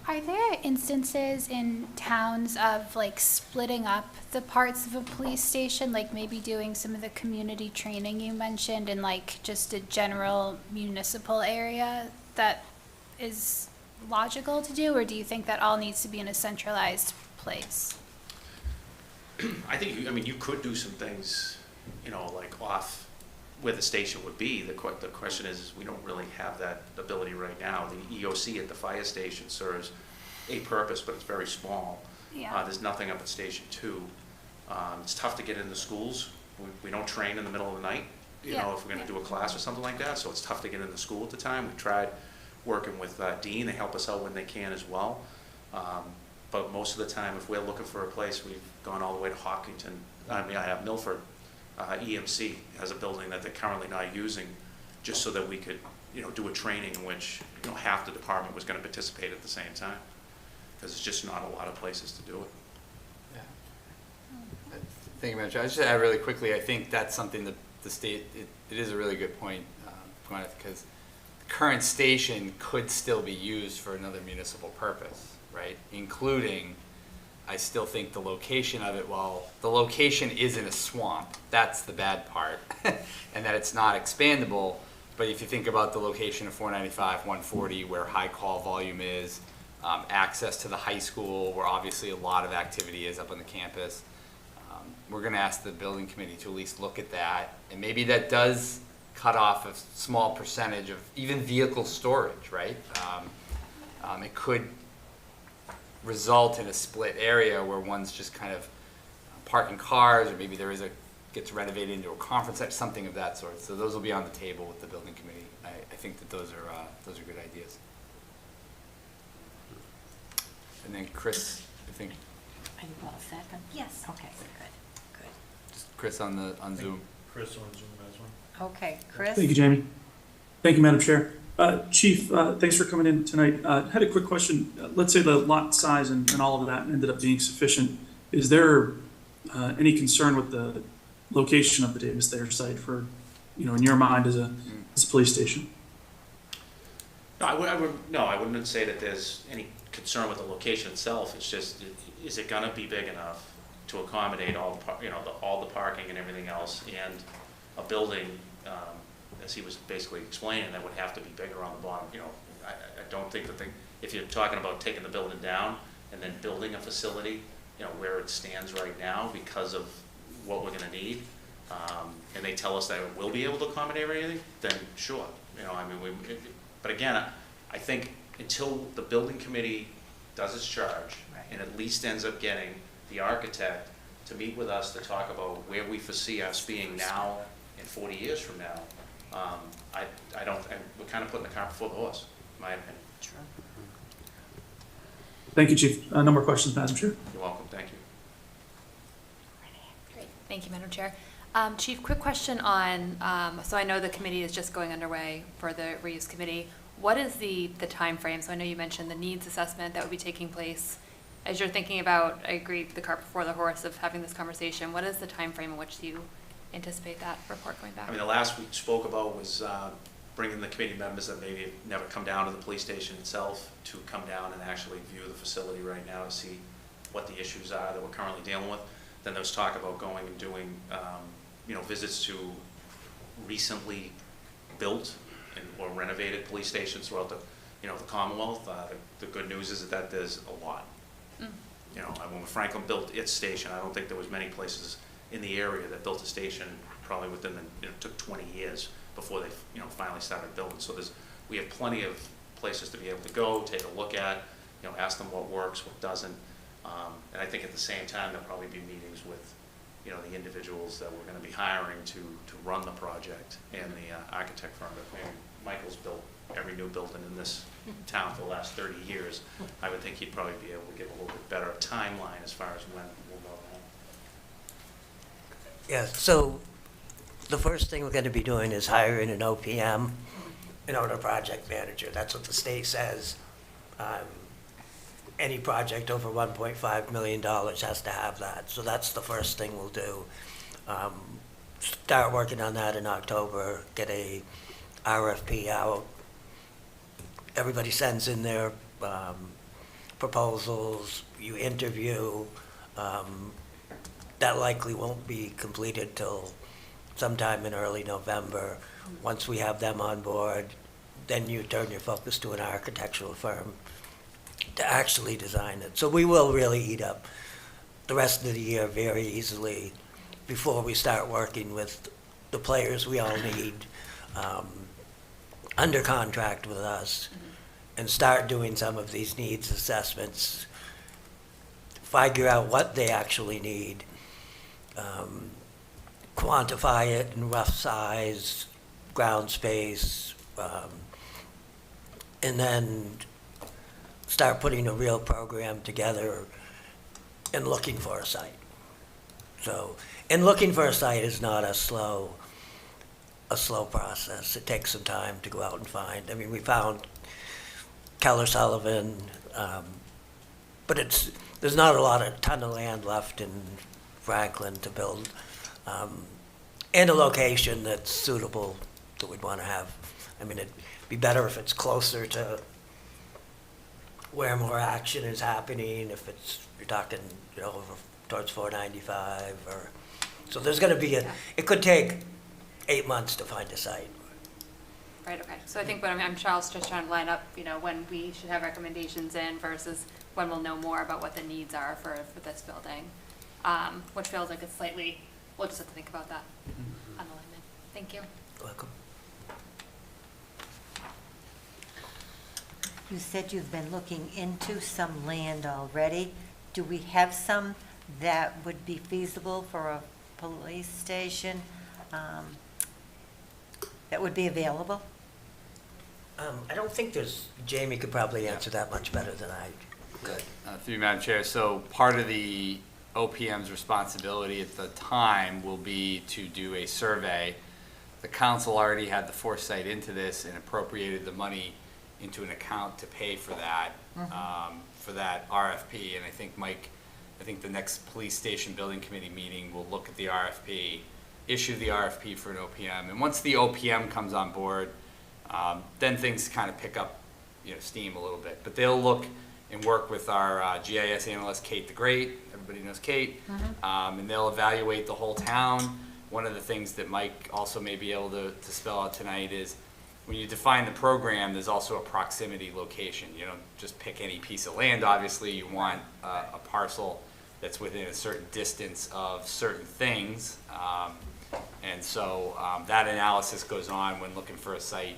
Are there instances in towns of like splitting up the parts of a police station, like maybe doing some of the community training you mentioned in like just a general municipal area that is logical to do, or do you think that all needs to be in a centralized place? I think, you could do some things, like off where the station would be. The question is, we don't really have that ability right now. The EOC at the fire station serves a purpose, but it's very small. Yeah. There's nothing up at Station 2. It's tough to get into schools. We don't train in the middle of the night, Yeah. if we're gonna do a class or something like that, so it's tough to get into school at the time. We tried working with Dean, they help us out when they can as well. But most of the time, if we're looking for a place, we've gone all the way to Hopkinton. I have Milford. EMC has a building that they're currently not using, just so that we could, do a training in which, half the department was gonna participate at the same time. Because there's just not a lot of places to do it. Yeah. Thank you, Madam Chair. I just add really quickly, I think that's something that the state, it is a really good point, Gwyneth, because the current station could still be used for another municipal purpose, right? Including, I still think the location of it, while the location is in a swamp, that's the bad part, and that it's not expandable. But if you think about the location of 495, 140, where high call volume is, access to the high school, where obviously a lot of activity is up on the campus. We're gonna ask the building committee to at least look at that, and maybe that does cut off a small percentage of even vehicle storage, right? It could result in a split area where one's just kind of parking cars, or maybe gets renovated into a conference center, something of that sort. So those will be on the table with the building committee. I think that those are good ideas. And then Chris, I think, Are you all second? Yes. Okay, good. Chris on Zoom. Chris on Zoom as well. Okay, Chris? Thank you, Jamie. Thank you, Madam Chair. Chief, thanks for coming in tonight. Had a quick question. Let's say the lot size and all of that ended up being sufficient. Is there any concern with the location of the Davis-Thayer site for, in your mind as a police station? No, I wouldn't say that there's any concern with the location itself. It's just, is it gonna be big enough to accommodate all the parking and everything else, and a building, as he was basically explaining, that would have to be bigger on the bottom. I don't think if you're talking about taking the building down and then building a facility, where it stands right now because of what we're gonna need, and they tell us that it will be able to accommodate everything, then sure. But again, I think until the building committee does its charge and at least ends up getting the architect to meet with us to talk about where we foresee us being now and 40 years from now, we're kind of putting the cart before the horse, in my opinion. Thank you, Chief. No more questions, Madam Chair. You're welcome, thank you. Great, thank you, Madam Chair. Chief, quick question on, so I know the committee is just going underway for the reuse committee. What is the timeframe? So I know you mentioned the needs assessment that would be taking place. As you're thinking about, I agree, the cart before the horse of having this conversation, what is the timeframe in which you anticipate that report going back? The last we spoke about was bringing the committee members that maybe have never come down to the police station itself to come down and actually view the facility right now to see what the issues are that we're currently dealing with. Then there was talk about going and doing visits to recently built or renovated police stations throughout the Commonwealth. The good news is that there's a lot. When Franklin built its station, I don't think there was many places in the area that built a station probably within it took 20 years before they finally started building. So we have plenty of places to be able to go, take a look at, ask them what works, what doesn't. And I think at the same time there'll probably be meetings with the individuals that we're going to be hiring to run the project, and the architect firm that Michael's built every new building in this town for the last 30 years. I would think he'd probably be able to give a little bit better timeline as far as when we'll know that. Yeah, so the first thing we're going to be doing is hiring an OPM, an owner project manager. That's what the state says. Any project over $1.5 million has to have that. So that's the first thing we'll do. Start working on that in October, get a RFP out. Everybody sends in their proposals, you interview. That likely won't be completed till sometime in early November. Once we have them on board, then you turn your focus to an architectural firm to actually design it. So we will really eat up the rest of the year very easily before we start working with the players we all need under contract with us, and start doing some of these needs assessments, figure out what they actually need, quantify it in rough size, ground space, and then start putting a real program together and looking for a site. So, and looking for a site is not a slow process. It takes some time to go out and find. We found Keller Sullivan, but there's not a ton of land left in Franklin to build, and a location that's suitable that we'd want to have. It'd be better if it's closer to where more action is happening, if you're talking, over towards 495, so there's going to be it could take 8 months to find a site. Right, okay. So I think what I'm Charles just trying to line up, you know, when we should have recommendations in versus when we'll know more about what the needs are for this building. Which feels like it's slightly, we'll just have to think about that on alignment. Thank you. Welcome. You said you've been looking into some land already. Do we have some that would be feasible for a police station, that would be available? I don't think Jamie could probably answer that much better than I could. Through you, Madam Chair, so part of the OPM's responsibility at the time will be to do a survey. The council already had the foresight into this and appropriated the money into an account to pay for that, for that RFP. And I think, Mike, the next police station building committee meeting will look at the RFP, issue the RFP for an OPM. And once the OPM comes on board, then things kind of pick up, steam a little bit. But they'll look and work with our GIS analyst, Kate the Great. Everybody knows Kate. And they'll evaluate the whole town. One of the things that Mike also may be able to spell out tonight is when you define the program, there's also a proximity location. You don't just pick any piece of land, obviously. You want a parcel that's within a certain distance of certain things. And so that analysis goes on when looking for a site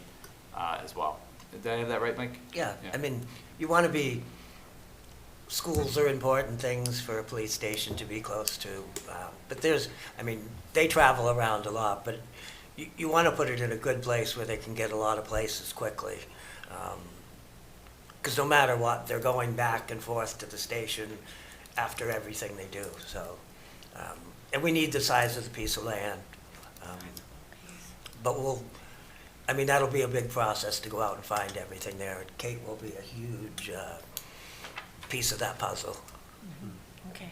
as well. Did I have that right, Mike? Yeah, I mean, you want to be, schools are important things for a police station to be close to. But they travel around a lot, but you want to put it in a good place where they can get a lot of places quickly. Because no matter what, they're going back and forth to the station after everything they do. So, and we need the size of the piece of land. But that'll be a big process to go out and find everything there. And Kate will be a huge piece of that puzzle. Okay.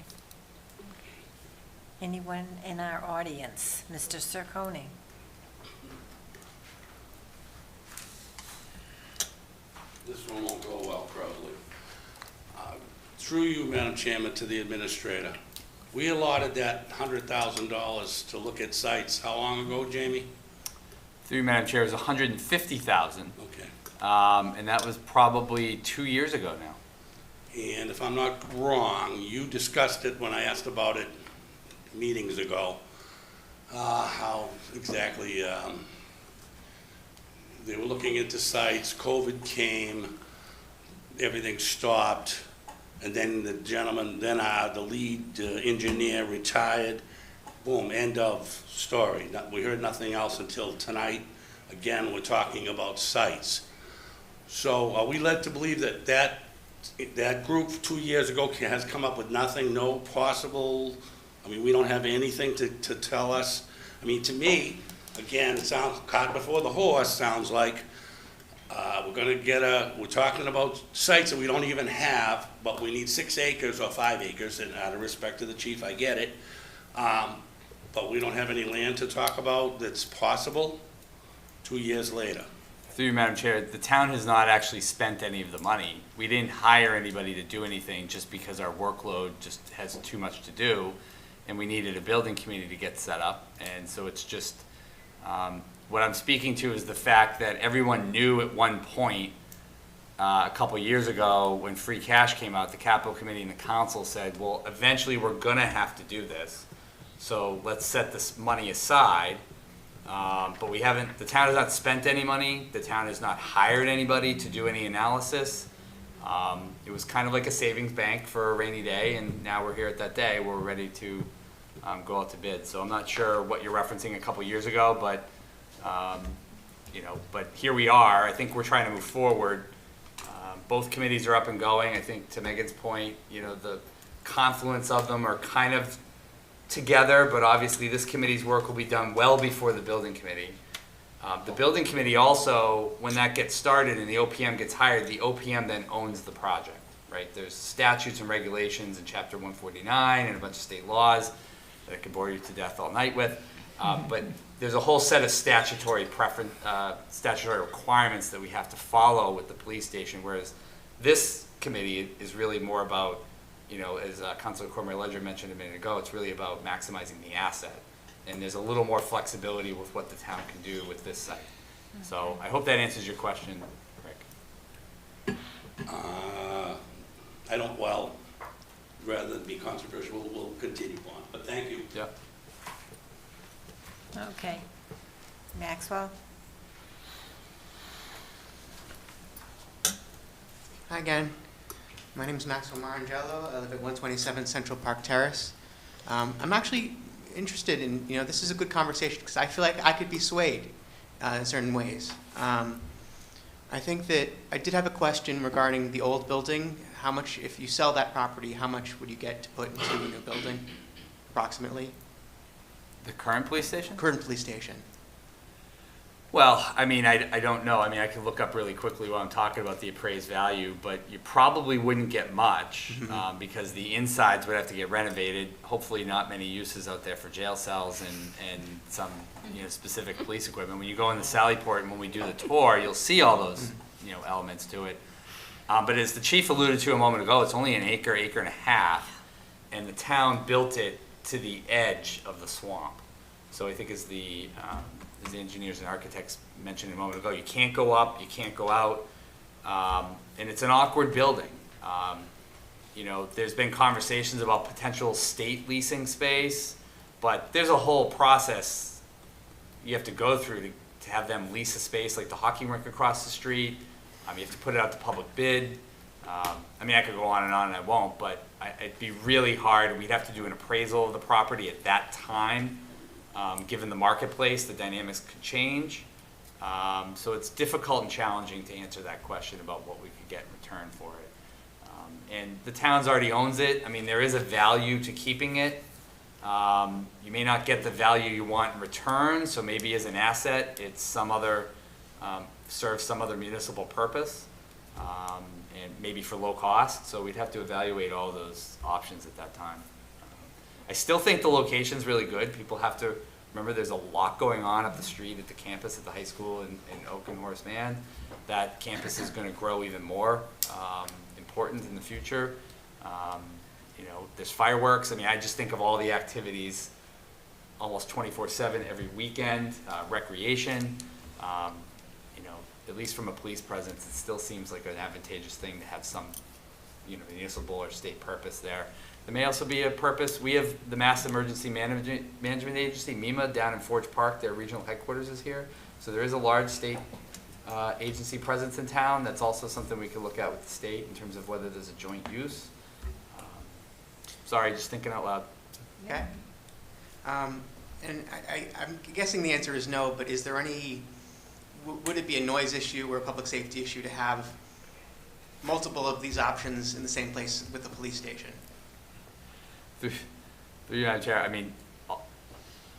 Anyone in our audience? Mr. Circone? This one won't go well, probably. Through you, Madam Chairman, to the administrator. We allotted that $100,000 to look at sites. How long ago, Jamie? Through you, Madam Chair, it was $150,000. Okay. And that was probably 2 years ago now. And if I'm not wrong, you discussed it when I asked about it meetings ago, how exactly they were looking into sites, COVID came, everything stopped, and then the gentleman, the lead engineer retired, boom, end of story. We heard nothing else until tonight. Again, we're talking about sites. So are we led to believe that group 2 years ago has come up with nothing, no possible, we don't have anything to tell us? To me, again, it sounds cart before the horse, sounds like. We're talking about sites that we don't even have, but we need 6 acres or 5 acres, and out of respect to the chief, I get it. But we don't have any land to talk about that's possible 2 years later. Through you, Madam Chair, the town has not actually spent any of the money. We didn't hire anybody to do anything just because our workload just has too much to do, and we needed a building committee to get set up. And so it's just, what I'm speaking to is the fact that everyone knew at one point, a couple years ago, when free cash came out, the capital committee and the council said, well, eventually we're gonna have to do this. So let's set this money aside. But the town has not spent any money. The town has not hired anybody to do any analysis. It was kind of like a savings bank for a rainy day, and now we're here at that day where we're ready to go out to bid. So I'm not sure what you're referencing a couple years ago, but but here we are. I think we're trying to move forward. Both committees are up and going. I think to Megan's point, the confluence of them are kind of together, but obviously this committee's work will be done well before the building committee. The building committee also, when that gets started and the OPM gets hired, the OPM then owns the project, right? There's statutes and regulations in Chapter 149 and a bunch of state laws that I could bore you to death all night with. But there's a whole set of statutory requirements that we have to follow with the police station, whereas this committee is really more about, as Councilor Cormier-Ledger mentioned a minute ago, it's really about maximizing the asset. And there's a little more flexibility with what the town can do with this site. So I hope that answers your question, Rick. I don't, well, rather than be controversial, we'll continue on, but thank you. Yep. Okay. Maxwell? Hi again. My name is Maxwell Marangello. I live at 127 Central Park Terrace. I'm actually interested in, this is a good conversation because I feel like I could be swayed in certain ways. I think that I did have a question regarding the old building. How much, if you sell that property, how much would you get to put into a new building, approximately? The current police station? Current police station. Well, I mean, I don't know. I mean, I can look up really quickly while I'm talking about the appraised value, but you probably wouldn't get much because the insides would have to get renovated. Hopefully not many uses out there for jail cells and some, specific police equipment. When you go in the Sallyport and when we do the tour, you'll see all those, elements to it. But as the chief alluded to a moment ago, it's only an acre and a half, and the town built it to the edge of the swamp. So I think as the engineers and architects mentioned a moment ago, you can't go up, you can't go out, and it's an awkward building. There's been conversations about potential state leasing space, but there's a whole process you have to go through to have them lease a space like the hockey rink across the street. You have to put it out to public bid. I could go on and I won't, but it'd be really hard. We'd have to do an appraisal of the property at that time. Given the marketplace, the dynamics could change. So it's difficult and challenging to answer that question about what we could get in return for it. And the town's already owns it. There is a value to keeping it. You may not get the value you want in return, so maybe as an asset, it's serves some other municipal purpose, and maybe for low cost. So we'd have to evaluate all those options at that time. I still think the location's really good. People have to remember there's a lot going on up the street at the campus at the high school in Oak and Horace Mann. That campus is going to grow even more important in the future. There's fireworks. I just think of all the activities almost 24/7 every weekend, recreation. At least from a police presence, it still seems like an advantageous thing to have some, municipal or state purpose there. There may also be a purpose. We have the Mass Emergency Management Agency, MEMA, down in Forge Park. Their regional headquarters is here. So there is a large state agency presence in town. That's also something we could look at with the state in terms of whether there's a joint use. Sorry, just thinking out loud. Okay. And I'm guessing the answer is no, but is there any, would it be a noise issue or a public safety issue to have multiple of these options in the same place with the police station? Through you, Madam Chair,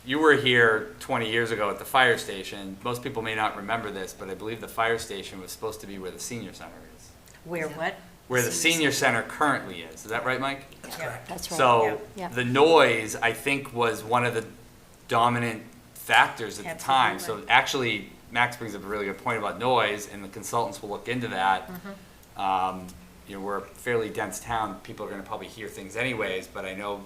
you were here 20 years ago at the fire station. Most people may not remember this, but I believe the fire station was supposed to be where the senior center is. Where what? Where the senior center currently is. Is that right, Mike? That's correct. That's right. So Yeah. the noise, I think, was one of the dominant factors at the time. So Absolutely. actually, Max brings up a really good point about noise, and the consultants will look into that. We're a fairly dense town. People are going to probably hear things anyways, but I know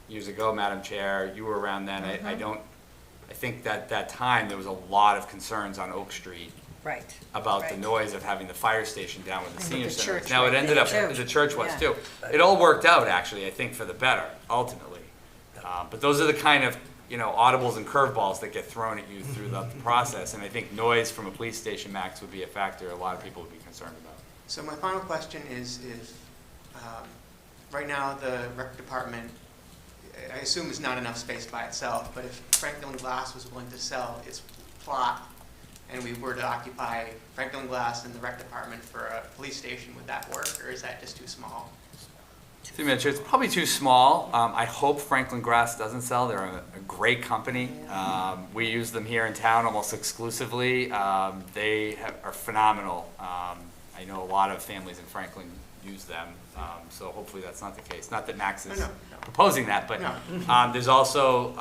years ago, Madam Chair, you were around then. I think that time there was a lot of concerns on Oak Street Right. about the Right. noise of having the fire station down with the And senior with the center. church Now, it right ended there, up, too. the church was Yeah. too. It all worked out, actually, I think, for the better, ultimately. But those are the kind of, audibles and curveballs that get thrown at you through the process. And I think noise from a police station, Max, would be a factor a lot of people would be concerned about. So my final question is if, right now the rec department, I assume is not enough space by itself, but if Franklin Glass was willing to sell its plot and we were to occupy Franklin Glass and the rec department for a police station, would that work, or is that just too small? It's probably too small. I hope Franklin Glass doesn't sell. They're a great company. We use them here in town almost exclusively. They are phenomenal. I know a lot of families in Franklin use them, so hopefully that's not the case. Not that Max is proposing that, but there's also,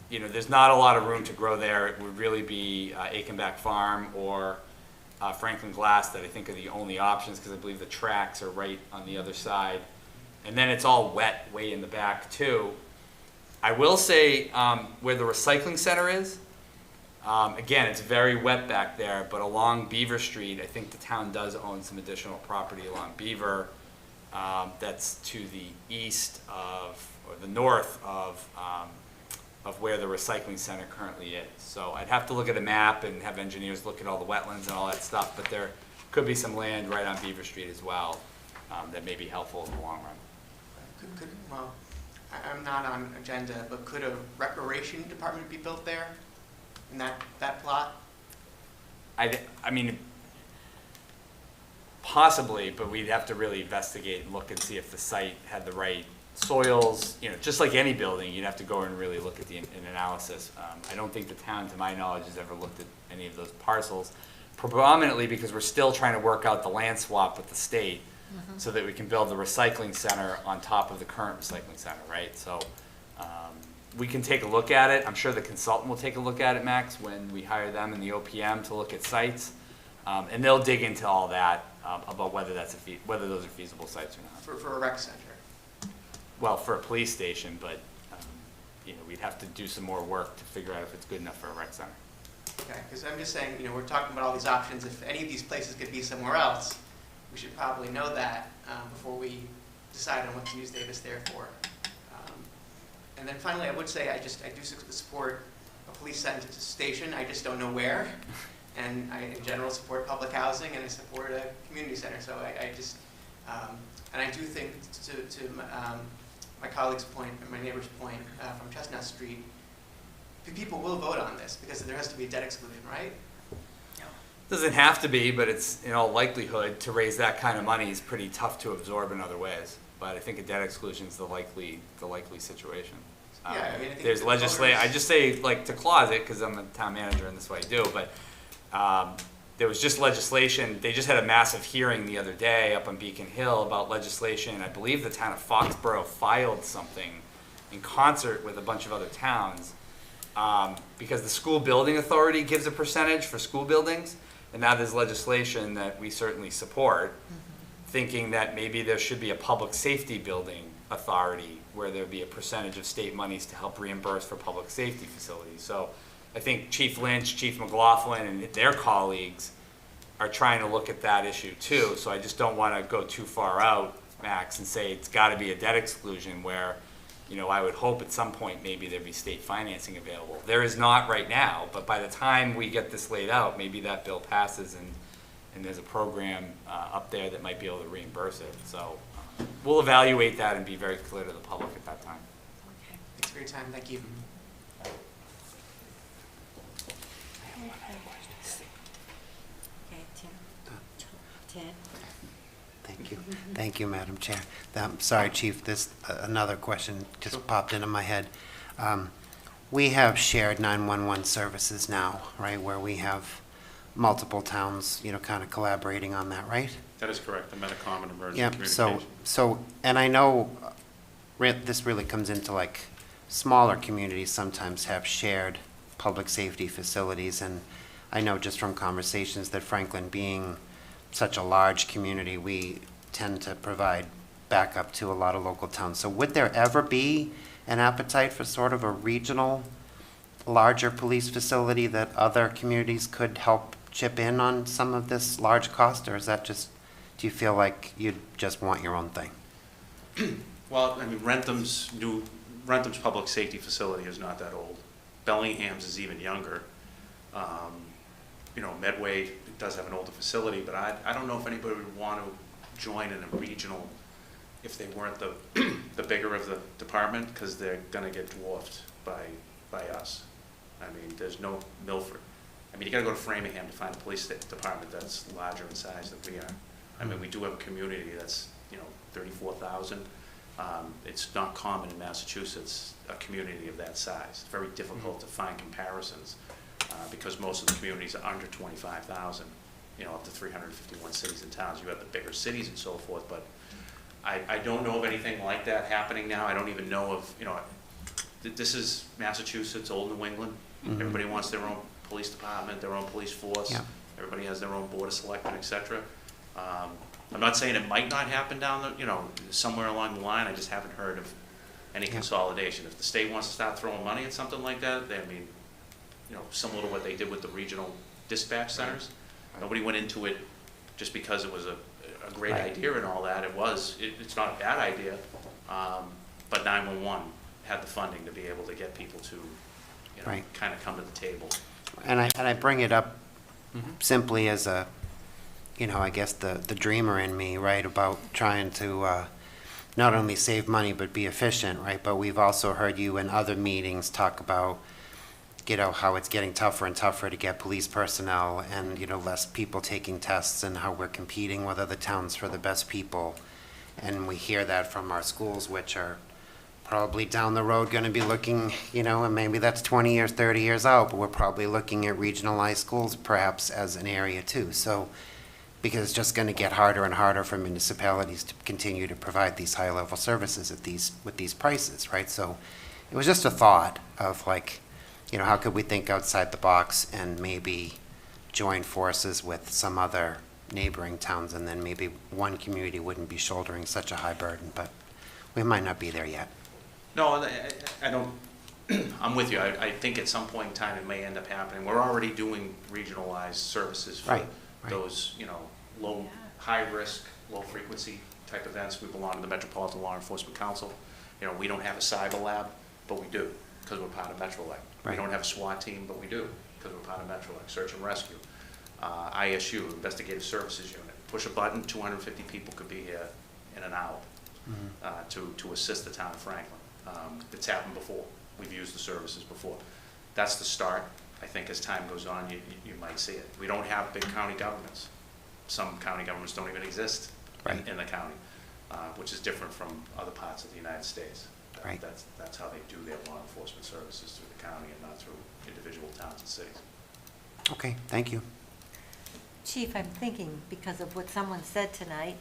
there's not a lot of room to grow there. It would really be Achenbach Farm or Franklin Glass that I think are the only options, because I believe the tracks are right on the other side. And then it's all wet way in the back too. I will say where the recycling center is, Again, it's very wet back there, but along Beaver Street, I think the town does own some additional property along Beaver, that's to the east of, or the north of where the recycling center currently is. So I'd have to look at a map and have engineers look at all the wetlands and all that stuff, but there could be some land right on Beaver Street as well, that may be helpful in the long run. Well, I'm not on agenda, but could a recreation department be built there in that plot? I mean, possibly, but we'd have to really investigate and look and see if the site had the right soils, just like any building, you'd have to go and really look at an analysis. I don't think the town, to my knowledge, has ever looked at any of those parcels, predominantly because we're still trying to work out the land swap with the state so that we can build the recycling center on top of the current recycling center, right? So we can take a look at it. I'm sure the consultant will take a look at it, Max, when we hire them in the OPM to look at sites. And they'll dig into all that about whether whether those are feasible sites or not. For a rec center? Well, for a police station, but we'd have to do some more work to figure out if it's good enough for a rec center. Okay, because I'm just saying, we're talking about all these options. If any of these places could be somewhere else, we should probably know that before we decide on what to use Davis-Thayer for. And then finally, I would say I do support a police station. I just don't know where. And I, in general, support public housing, and I support a community center. So and I do think, to my colleague's point, or my neighbor's point from Chestnut Street, people will vote on this because there has to be a debt exclusion, right? Doesn't have to be, but it's in all likelihood to raise that kind of money is pretty tough to absorb in other ways. But I think a debt exclusion is the likely situation. Yeah, I mean, I think there's legislation. I just say to clause it because I'm a town manager and this is what I do. But there was just legislation. They just had a massive hearing the other day up on Beacon Hill about legislation. I believe the town of Foxborough filed something in concert with a bunch of other towns because the school building authority gives a percentage for school buildings, and now there's legislation that we certainly support, thinking that maybe there should be a public safety building authority where there'd be a percentage of state monies to help reimburse for public safety facilities. So I think Chief Lynch, Chief McLaughlin, and their colleagues are trying to look at that issue too. So I just don't want to go too far out, Max, and say it's got to be a debt exclusion where, I would hope at some point maybe there'd be state financing available. There is not right now, but by the time we get this laid out, maybe that bill passes and there's a program up there that might be able to reimburse it. So we'll evaluate that and be very clear to the public at that time. Okay. Thanks for your time. Thank you. Okay, Tim. Thank you. Thank you, Madam Chair. I'm sorry, Chief, another question just popped into my head. We have shared 911 services now, right, where we have multiple towns, kind of collaborating on that, right? That is correct, the Metacom and emergency Yeah, communication. and I know this really comes into smaller communities sometimes have shared public safety facilities, and I know just from conversations that Franklin being such a large community, we tend to provide backup to a lot of local towns. So would there ever be an appetite for sort of a regional, larger police facility that other communities could help chip in on some of this large cost, or is that just, do you feel like you'd just want your own thing? Well, I mean, Rentham's public safety facility is not that old. Bellingham's is even younger. Medway does have an older facility, but I don't know if anybody would want to join in a regional if they weren't the bigger of the department, because they're going to get dwarfed by us. I mean, there's no Milford. I mean, you got to go to Framingham to find a police department that's larger in size than we are. I mean, we do have a community that's 34,000. It's not common in Massachusetts, a community of that size. It's very difficult to find comparisons because most of the communities are under 25,000, up to 351 cities and towns. You have the bigger cities and so forth, but I don't know of anything like that happening now. I don't even know of, this is Massachusetts, old New England. Mm-hmm. Everybody wants their own police department, their own police force. Yeah. Everybody has their own board of selectmen, et cetera. I'm not saying it might not happen down somewhere along the line. I just haven't heard of any consolidation. If the state wants to start throwing money at something like that, similar to what they did with the regional dispatch centers. Nobody went into it just because it was a great Right. idea and all that. It's not a bad idea, but 911 had the funding to be able to get people to, Right. kind of come to the table. And I bring it up simply as a, I guess the dreamer in me, right, about trying to not only save money but be efficient, right? But we've also heard you in other meetings talk about, how it's getting tougher and tougher to get police personnel and, less people taking tests and how we're competing with other towns for the best people. And we hear that from our schools, which are probably down the road going to be looking, and maybe that's 20 years, 30 years out, but we're probably looking at regionalized schools perhaps as an area too. So, because it's just going to get harder and harder for municipalities to continue to provide these high-level services with these prices, right? So it was just a thought of how could we think outside the box and maybe join forces with some other neighboring towns, and then maybe one community wouldn't be shouldering such a high burden, but we might not be there yet. No, I don't, I'm with you. I think at some point in time it may end up happening. We're already doing regionalized services for Right. those, low, high risk, low frequency type events. We belong to the Metropolitan Law Enforcement Council. We don't have a cyber lab, but we do, because we're part of MetroLeg. Right. We don't have a SWAT team, but we do, because we're part of MetroLeg, Search and Rescue. ISU, Investigative Services Unit. Push a button, 250 people could be here in an hour to assist the town of Franklin. It's happened before. We've used the services before. That's the start. I think as time goes on, you might see it. We don't have big county governments. Some county governments don't even exist Right. in the county, which is different from other parts of the United States. Right. That's how they do their law enforcement services, through the county and not through individual towns and cities. Okay, thank you. Chief, I'm thinking, because of what someone said tonight,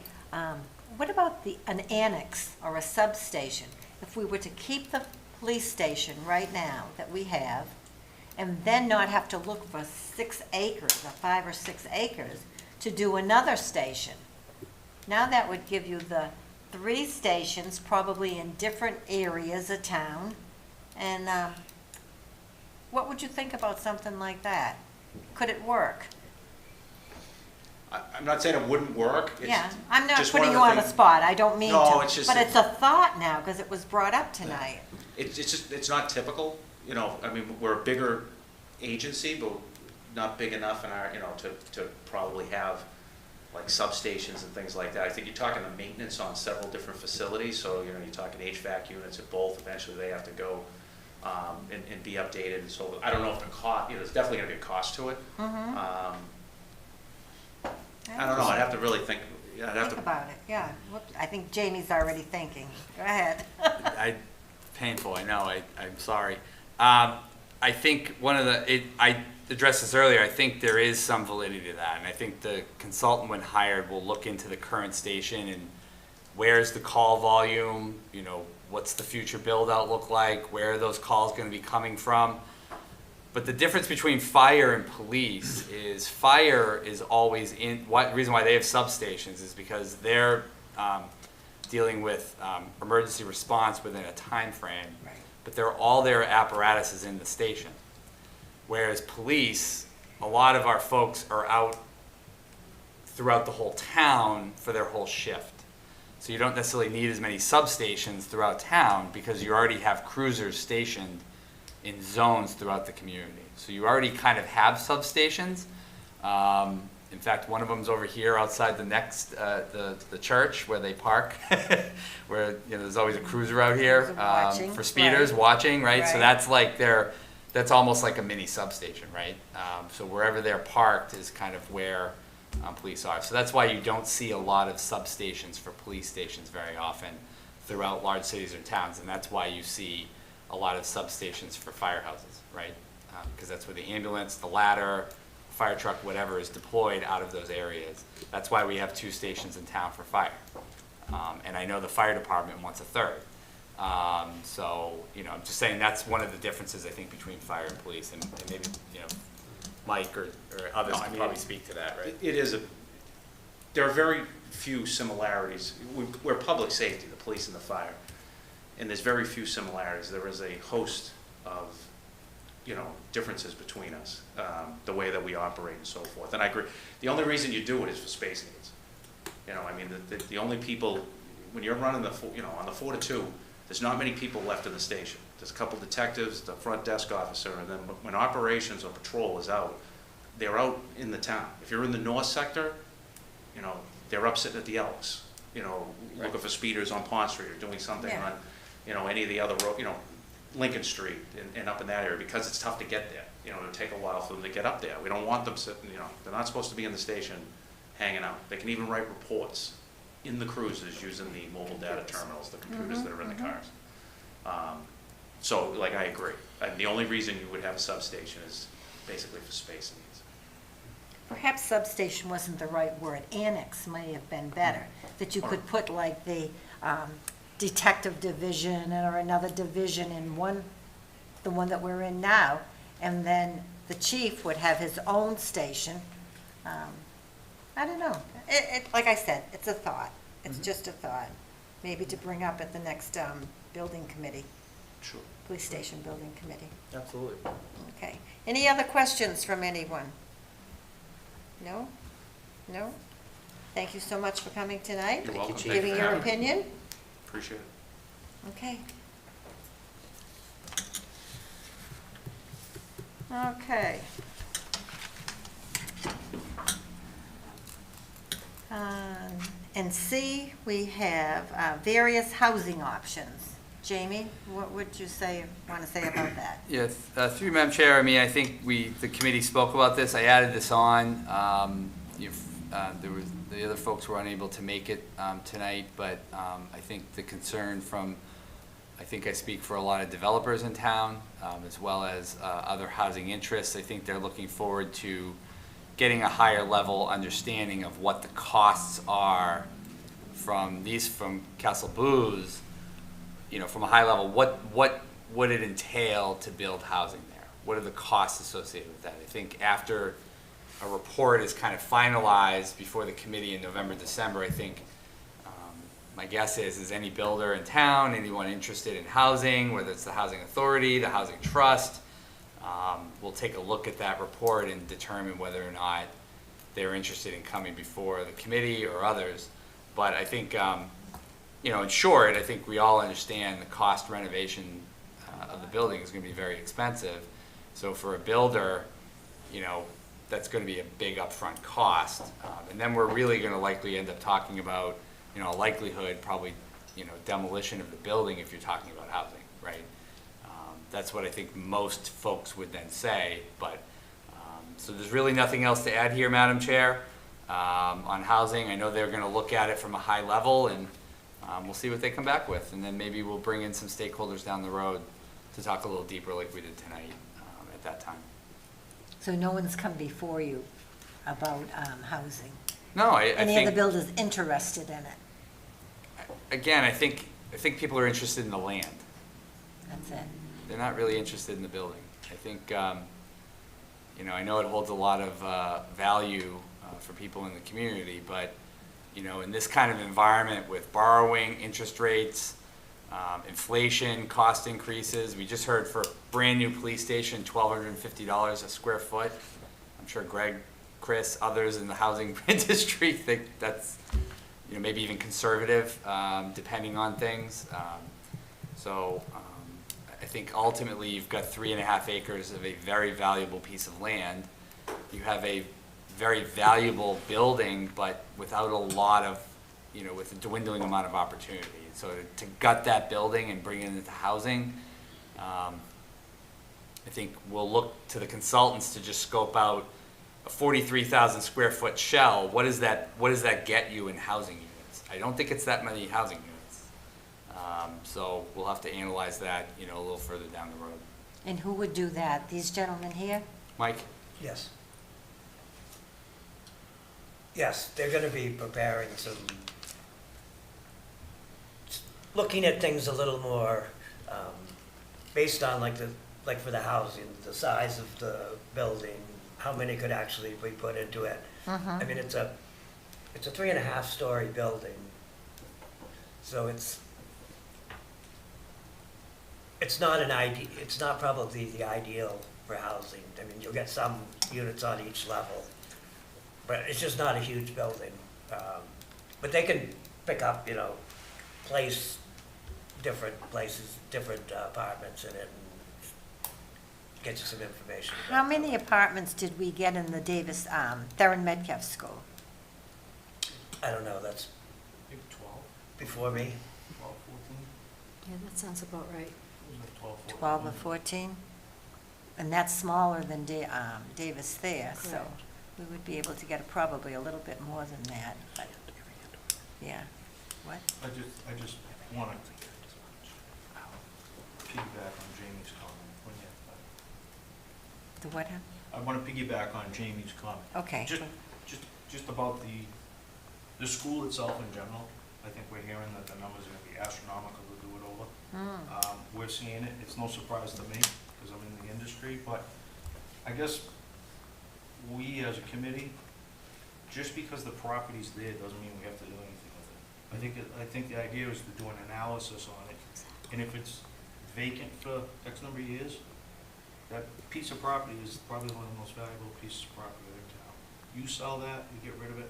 what about an annex or a substation? If we were to keep the police station right now that we have, and then not have to look for 6 acres, or 5 or 6 acres, to do another station. Now that would give you the 3 stations, probably in different areas of town. And what would you think about something like that? Could it work? I'm not saying it wouldn't work. It's Yeah, I'm not just one putting of you the on the things- spot, I don't mean to. No, it's just But that- it's a thought now, because it was brought up tonight. It's not typical, I mean, we're a bigger agency, but not big enough in our, to probably have like substations and things like that. I think you're talking the maintenance on several different facilities, so, you're talking HVAC units at both, eventually they have to go and be updated, and so, I don't know if the cost, there's definitely gonna be a cost to it. I don't know, I'd have to really think, I'd have Think to. about it, yeah. Whoops, I think Jamie's already thinking. Go ahead. Painful, I know, I'm sorry. I think I addressed this earlier, I think there is some validity to that, and I think the consultant when hired will look into the current station and where's the call volume, what's the future build out look like, where are those calls gonna be coming from? But the difference between fire and police is fire is always the reason why they have substations is because they're dealing with emergency response within a time frame. Right. But all their apparatus is in the station. Whereas police, a lot of our folks are out throughout the whole town for their whole shift. So you don't necessarily need as many substations throughout town because you already have cruisers stationed in zones throughout the community. So you already kind of have substations. In fact, one of them's over here outside the next, the church where they park, where, there's always a cruiser out here Watching, for speeders, right. watching, right? So Right. that's like that's almost like a mini substation, right? So wherever they're parked is kind of where police are. So that's why you don't see a lot of substations for police stations very often throughout large cities or towns, and that's why you see a lot of substations for firehouses, right? Because that's where the ambulance, the ladder, fire truck, whatever is deployed out of those areas. That's why we have 2 stations in town for fire. And I know the fire department wants a 3rd. So, I'm just saying that's one of the differences I think between fire and police, and maybe, Mike or others can probably speak to that, right? It is there are very few similarities. We're public safety, the police and the fire, and there's very few similarities. There is a host of differences between us, the way that we operate and so forth. And I agree, the only reason you do it is for space needs. I mean, the only people, when you're running on the 4 to 2, there's not many people left in the station. There's a couple detectives, the front desk officer, and then when operations or patrol is out, they're out in the town. If you're in the north sector, they're up sitting at the Elks, looking for speeders on Pond Street or doing something on, any of the other road, Lincoln Street and up in that area, because it's tough to get there. It'll take a while for them to get up there. We don't want them sitting, they're not supposed to be in the station hanging out. They can even write reports in the cruisers using the mobile data terminals, the computers that are in the cars. So, I agree. The only reason you would have a substation is basically for space needs. Perhaps substation wasn't the right word. Annex may have been better, that you could put like the detective division or another division in the one that we're in now, and then the chief would have his own station. I don't know. Like I said, it's a thought. It's just a thought, maybe to bring up at the next building committee. Sure. Police station building committee. Absolutely. Okay. Any other questions from anyone? No? No? Thank you so much for coming tonight. You're welcome. Giving your opinion. Appreciate it. Okay. Okay. And C, we have various housing options. Jamie, what would you want to say about that? Yes, through you, Madam Chair, I think the committee spoke about this. I added this on. The other folks were unable to make it tonight, but I think the concern I think I speak for a lot of developers in town, as well as other housing interests. I think they're looking forward to getting a higher level understanding of what the costs are from Castle Booze. From a high level, what would it entail to build housing there? What are the costs associated with that? I think after a report is kind of finalized before the committee in November, December, I think my guess is any builder in town, anyone interested in housing, whether it's the Housing Authority, the Housing Trust, will take a look at that report and determine whether or not they're interested in coming before the committee or others. But I think in short, I think we all understand the cost renovation of the building is going to be very expensive. So for a builder, that's going to be a big upfront cost. And then we're really going to likely end up talking about, a likelihood, probably, demolition of the building if you're talking about housing, right? That's what I think most folks would then say. But so there's really nothing else to add here, Madam Chair, on housing. I know they're going to look at it from a high level, and we'll see what they come back with, and then maybe we'll bring in some stakeholders down the road to talk a little deeper like we did tonight at that time. So no one's come before you about housing? No, I Any think, of the builders interested in it? again, I think people are interested in the land. That's it. They're not really interested in the building. I think, I know it holds a lot of value for people in the community, but in this kind of environment with borrowing, interest rates, inflation, cost increases. We just heard for a brand new police station, $1,250 a square foot. I'm sure Greg, Chris, others in the housing industry think that's, maybe even conservative, depending on things. I think ultimately you've got 3.5 acres of a very valuable piece of land. You have a very valuable building, but without a lot of, with a dwindling amount of opportunity. So to gut that building and bring it into housing, I think we'll look to the consultants to just scope out a 43,000 square foot shell. What does that get you in housing units? I don't think it's that many housing units. So we'll have to analyze that, a little further down the road. And who would do that? These gentlemen here? Mike? Yes. Yes, they're going to be preparing looking at things a little more based on like for the housing, the size of the building, how many could actually be put into it. I mean, it's a 3.5-story building, so it's not it's not probably the ideal for housing. I mean, you'll get some units on each level, but it's just not a huge building. But they can pick up, place different places, different apartments in it, and get you some information. about How them. many apartments did we get in the Thayer Metcalf School? I don't know, that's Maybe 12, before me. 12, 14, Yeah, that sounds about right. it was like 12, 14. 12 or 14? And that's smaller than Davis-Thayer, so Correct. we would be able to get probably a little bit more than that, but, yeah. What? I just want to piggyback on Jamie's comment. The what? happened? I want to piggyback on Jamie's comment. Okay. Just about the school itself in general. I think we're hearing that the numbers are going to be astronomical to do it over. We're seeing it. It's no surprise to me because I'm in the industry, but I guess we as a committee, just because the property's there doesn't mean we have to do anything with it. I think the idea is to do an analysis on it, and if it's vacant for X number of years, that piece of property is probably one of the most valuable pieces of property in town. You sell that, you get rid of it,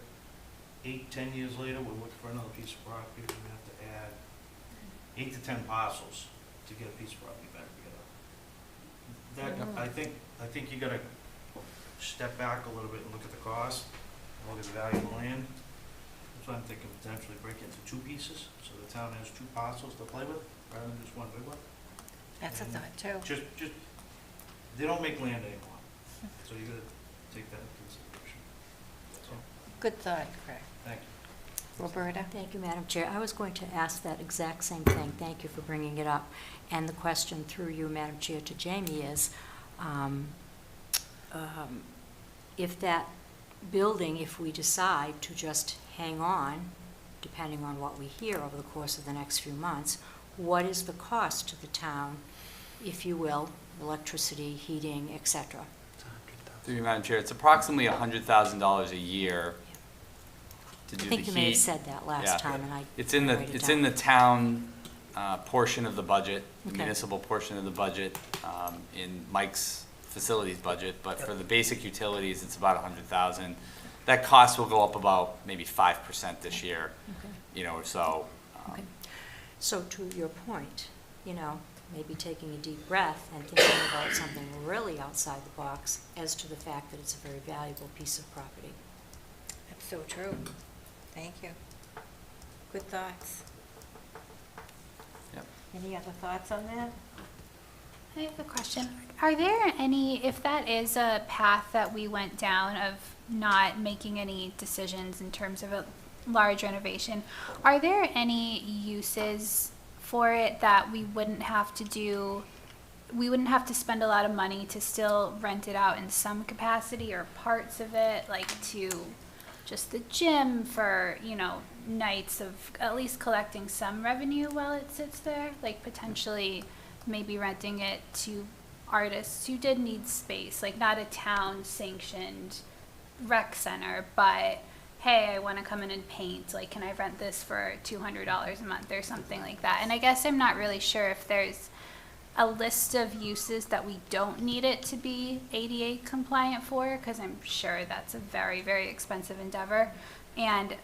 8, 10 years later, we're looking for another piece of property, we're gonna have to add 8 to 10 parcels to get a piece of property back together. I think you gotta step back a little bit and look at the cost, and look at the value of the land. That's why I'm thinking potentially break it into 2 pieces, so the town has 2 parcels to play with, rather than just one big one. That's a thought, too. Just, they don't make land anymore, so you gotta take that into consideration. That's all. Good thought, Craig. Thank you. Roberta? Thank you, Madam Chair. I was going to ask that exact same thing. Thank you for bringing it up. And the question through you, Madam Chair, to Jamie is, if that building, if we decide to just hang on, depending on what we hear over the course of the next few months, what is the cost to the town, if you will, electricity, heating, et cetera? Through you, Madam Chair, it's approximately $100,000 a year to do I the think you may have heat. said that Yeah. last time, and I It's in the, didn't write it it's in the down. town portion of the budget, the Okay. municipal portion of the budget, in Mike's facilities budget, but for the basic utilities, it's about 100,000. That cost will go up about maybe 5% this year, Okay. or so. Okay. So to your point, maybe taking a deep breath and thinking about something really outside the box as to the fact that it's a very valuable piece of property. That's so true. Thank you. Good thoughts. Yep. Any other thoughts on that? I have a question. Are there any, if that is a path that we went down of not making any decisions in terms of a large renovation, are there any uses for it that we wouldn't have to do, we wouldn't have to spend a lot of money to still rent it out in some capacity or parts of it, like to just the gym for, nights of at least collecting some revenue while it sits there, like potentially maybe renting it to artists who did need space, like not a town sanctioned rec center, but hey, I want to come in and paint, like can I rent this for $200 a month or something like that. And I guess I'm not really sure if there's a list of uses that we don't need it to be ADA compliant for, because I'm sure that's a very, very expensive endeavor. And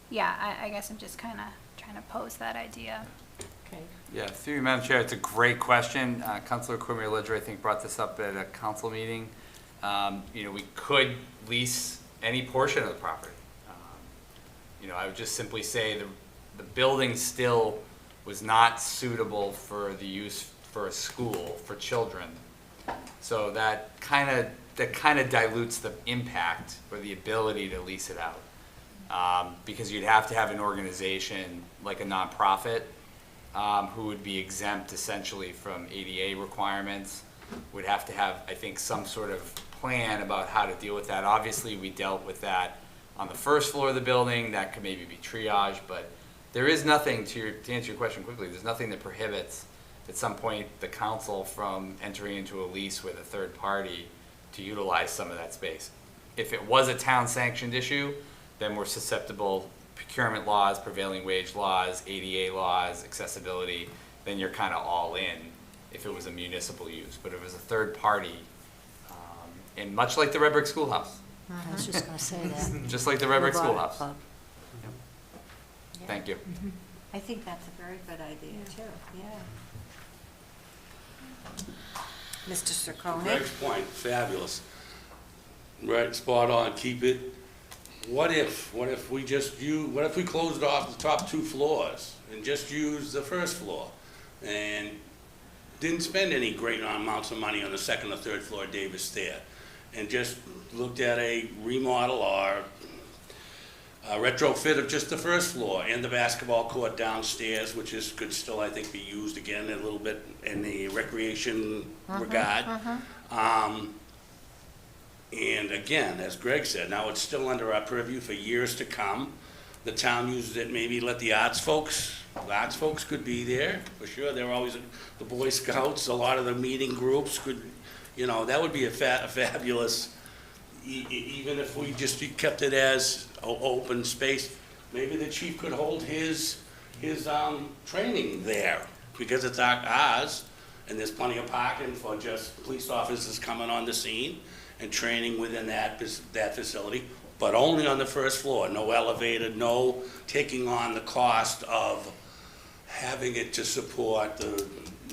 yeah, I guess I'm just kind of trying to pose that idea. Okay. Yeah, through you, Madam Chair, it's a great question. Councilor Cormier-Ledger, I think, brought this up at a council meeting. We could lease any portion of the property. I would just simply say the building still was not suitable for the use for a school for children. So that kind of dilutes the impact or the ability to lease it out. Because you'd have to have an organization like a nonprofit who would be exempt essentially from ADA requirements, would have to have, I think, some sort of plan about how to deal with that. Obviously, we dealt with that on the first floor of the building. That could maybe be triaged, but there is nothing, to answer your question quickly, there's nothing that prohibits at some point the council from entering into a lease with a third party to utilize some of that space. If it was a town sanctioned issue, then we're susceptible procurement laws, prevailing wage laws, ADA laws, accessibility, then you're kind of all in. if it was a municipal use, but if it was a third party, and much like the Red Brick Schoolhouse, I was just gonna say that. just like the Red Brick Robotic Schoolhouse. club. Thank you. I think that's a very good idea, too, yeah. Mr. Ciccone? Greg's point, fabulous. Right, spot on, keep it. What if we closed off the top 2 floors and just used the first floor? And didn't spend any great amounts of money on the second or third floor Davis-Thayer, and just looked at a remodel or a retrofit of just the first floor and the basketball court downstairs, which could still, I think, be used again a little bit in the recreation regard. And again, as Greg said, now it's still under our purview for years to come. The town uses it, maybe let the arts folks could be there, for sure. They're always, the Boy Scouts, a lot of the meeting groups could, that would be a fabulous, even if we just kept it as open space. Maybe the chief could hold his training there, because it's ours, and there's plenty of parking for just police officers coming on the scene and training within that facility, but only on the first floor, no elevator, no taking on the cost of having it to support the,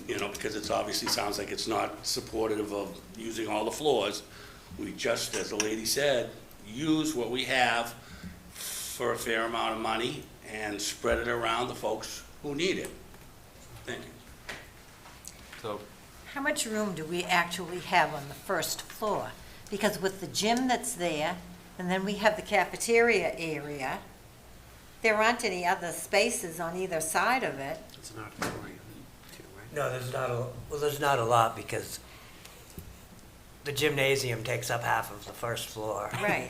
because it's obviously sounds like it's not supportive of using all the floors. We just, as the lady said, use what we have for a fair amount of money and spread it around the folks who need it. Thank you. So, How much room do we actually have on the first floor? Because with the gym that's there, and then we have the cafeteria area, there aren't any other spaces on either side of it. It's not a story, too, right? No, there's not a lot, because the gymnasium takes up half of the first floor. Right.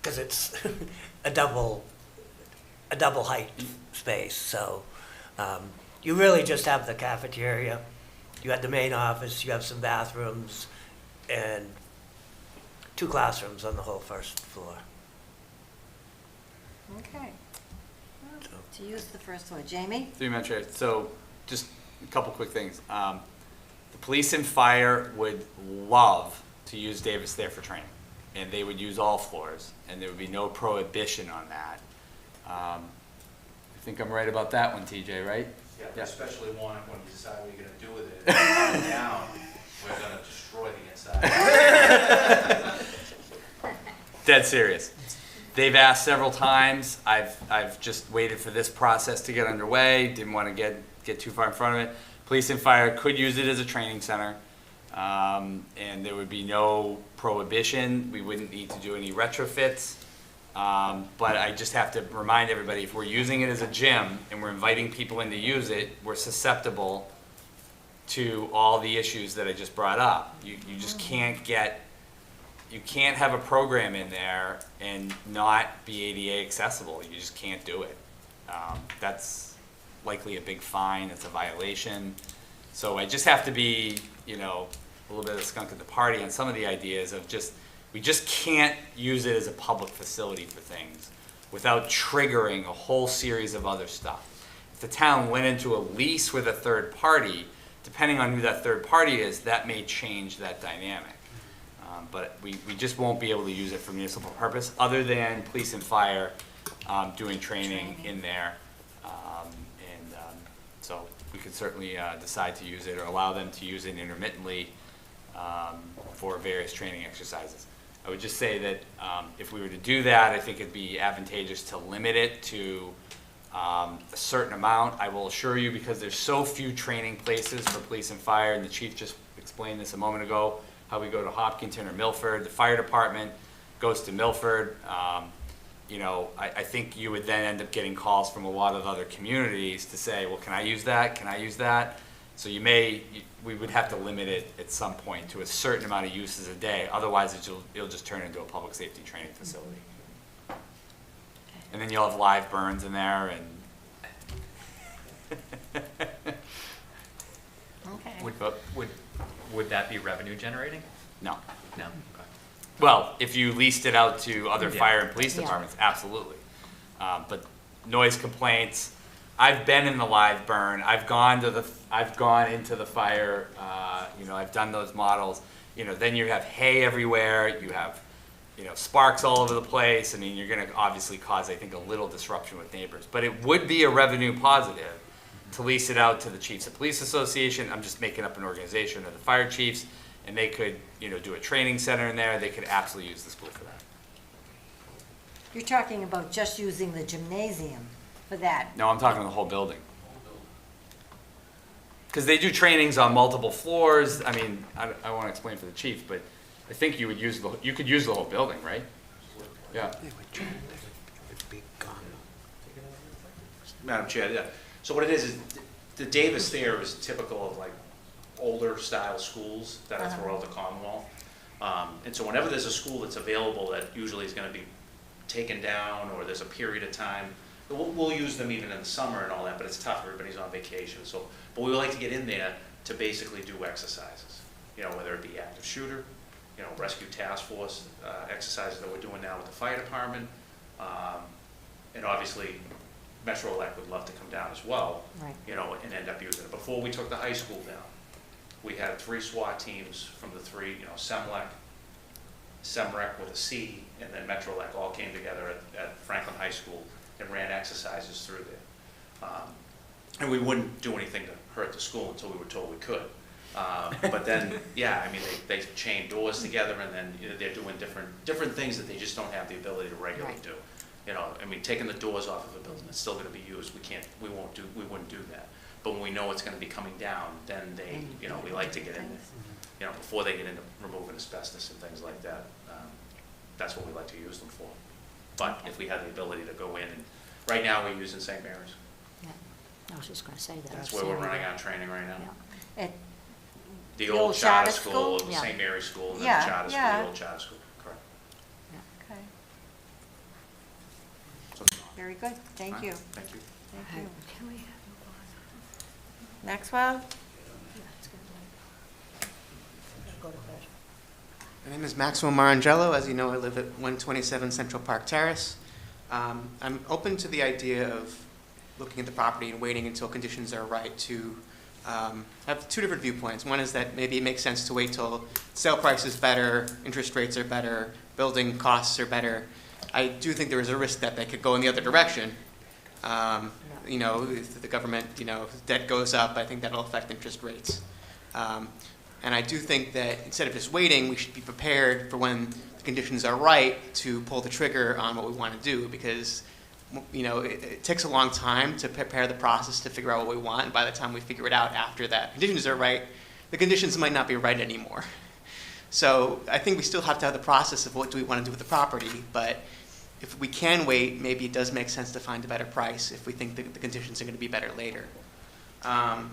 Because it's a double height space, so you really just have the cafeteria, you have the main office, you have some bathrooms, and 2 classrooms on the whole first floor. Okay. Well, to use the first floor. Jamie? through you, Madam Chair, so just a couple quick things. The police and fire would love to use Davis-Thayer for training, and they would use all floors, and there would be no prohibition on that. I think I'm right about that one, TJ, right? Yeah, especially when you decide what you're gonna do with it. If it's down, we're gonna destroy the inside. Dead serious. They've asked several times. I've just waited for this process to get underway. Didn't want to get too far in front of it. Police and fire could use it as a training center, and there would be no prohibition. We wouldn't need to do any retrofits. But I just have to remind everybody, if we're using it as a gym and we're inviting people in to use it, we're susceptible to all the issues that I just brought up. You just can't have a program in there and not be ADA accessible. You just can't do it. That's likely a big fine, it's a violation. So I just have to be, a little bit of a skunk at the party on some of the ideas of we just can't use it as a public facility for things without triggering a whole series of other stuff. If the town went into a lease with a third party, depending on who that third party is, that may change that dynamic. But we just won't be able to use it for municipal purpose, other than police and fire doing training in there. So we could certainly decide to use it or allow them to use it intermittently for various training exercises. I would just say that if we were to do that, I think it'd be advantageous to limit it to a certain amount. I will assure you, because there's so few training places for police and fire, and the chief just explained this a moment ago, how we go to Hopkinton or Milford, the fire department goes to Milford. I think you would then end up getting calls from a lot of other communities to say, well, can I use that? Can I use that? So we would have to limit it at some point to a certain amount of uses a day. Otherwise, it'll just turn into a public safety training facility. And then you'll have live burns in there and. Okay. Would that be revenue generating? No. No? Well, if you leased it out to other Yeah. fire and police Yeah. departments, absolutely. But noise complaints, I've been in the live burn. I've gone into the fire. I've done those models. Then you have hay everywhere. You have, sparks all over the place. I mean, you're going to obviously cause, I think, a little disruption with neighbors. But it would be a revenue positive to lease it out to the Chiefs of Police Association. I'm just making up an organization, or the fire chiefs, and they could, do a training center in there. They could absolutely use the school for that. You're talking about just using the gymnasium for that. No, I'm talking the whole building. Because they do trainings on multiple floors. I mean, I want to explain for the chief, but I think you could use the whole building, right? Yeah. It'd be gone. Madam Chair, yeah. So what it is the Davis-Thayer is typical of like older style schools that are throughout the Commonwealth. And so whenever there's a school that's available that usually is going to be taken down, or there's a period of time, we'll use them even in the summer and all that, but it's tough, everybody's on vacation. So, but we would like to get in there to basically do exercises, whether it be active shooter, rescue task force exercises that we're doing now with the fire department. And obviously, Metro Elect would love to come down as well, Right. And end up using it. Before we took the high school down, we had 3 SWAT teams from the 3, SEMREC with a C, and then Metro Elect all came together at Franklin High School and ran exercises through there. And we wouldn't do anything to hurt the school until we were told we could. But then, yeah, I mean, they chain doors together, and then they're doing different things that they just don't have the ability to regularly do. I mean, taking the doors off of a building that's still going to be used, we wouldn't do that. But when we know it's going to be coming down, then we like to get in there, before they get into removing asbestos and things like that. That's what we like to use them for. But if we had the ability to go in, and right now we're using St. Mary's. Yeah. I was just going to say that. That's where we're running our training right now. Yeah. At The The old old charter charter school, school? the Yeah. St. Mary's School, and then Yeah, the charter school, yeah. the old charter school, correct. Okay, So, very good, thank you. Thank you. Thank you. Can we? Maxwell? My name is Maxwell Marangelo. As you know, I live at 127 Central Park Terrace. I'm open to the idea of looking at the property and waiting until conditions are right to have 2 different viewpoints. One is that maybe it makes sense to wait till sale price is better, interest rates are better, building costs are better. I do think there is a risk that they could go in the other direction. If the government, debt goes up, I think that'll affect interest rates. And I do think that instead of just waiting, we should be prepared for when the conditions are right to pull the trigger on what we want to do, because it takes a long time to prepare the process to figure out what we want, and by the time we figure it out after that conditions are right, the conditions might not be right anymore. So I think we still have to have the process of what do we want to do with the property, but if we can wait, maybe it does make sense to find a better price if we think the conditions are going to be better later. I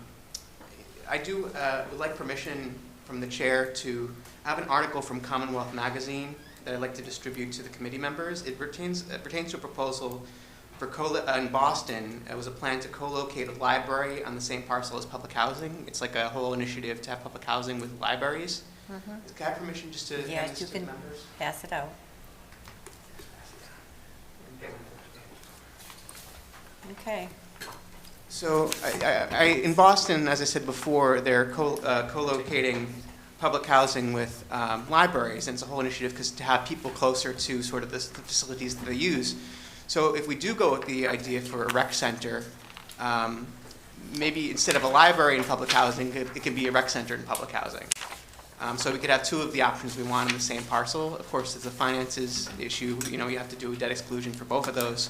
would like permission from the chair to have an article from Commonwealth Magazine that I'd like to distribute to the committee members. It pertains to a proposal in Boston. It was a plan to co-locate a library on the same parcel as public housing. It's like a whole initiative to have public housing with libraries. Can I have permission just to hand Yes, this you to the can members? pass it out. Okay. So in Boston, as I said before, they're co-locating public housing with libraries, and it's a whole initiative to have people closer to sort of the facilities that they use. So if we do go with the idea for a rec center, maybe instead of a library in public housing, it could be a rec center in public housing. So we could have 2 of the options we want in the same parcel. Of course, it's a finances issue. You have to do a debt exclusion for both of those.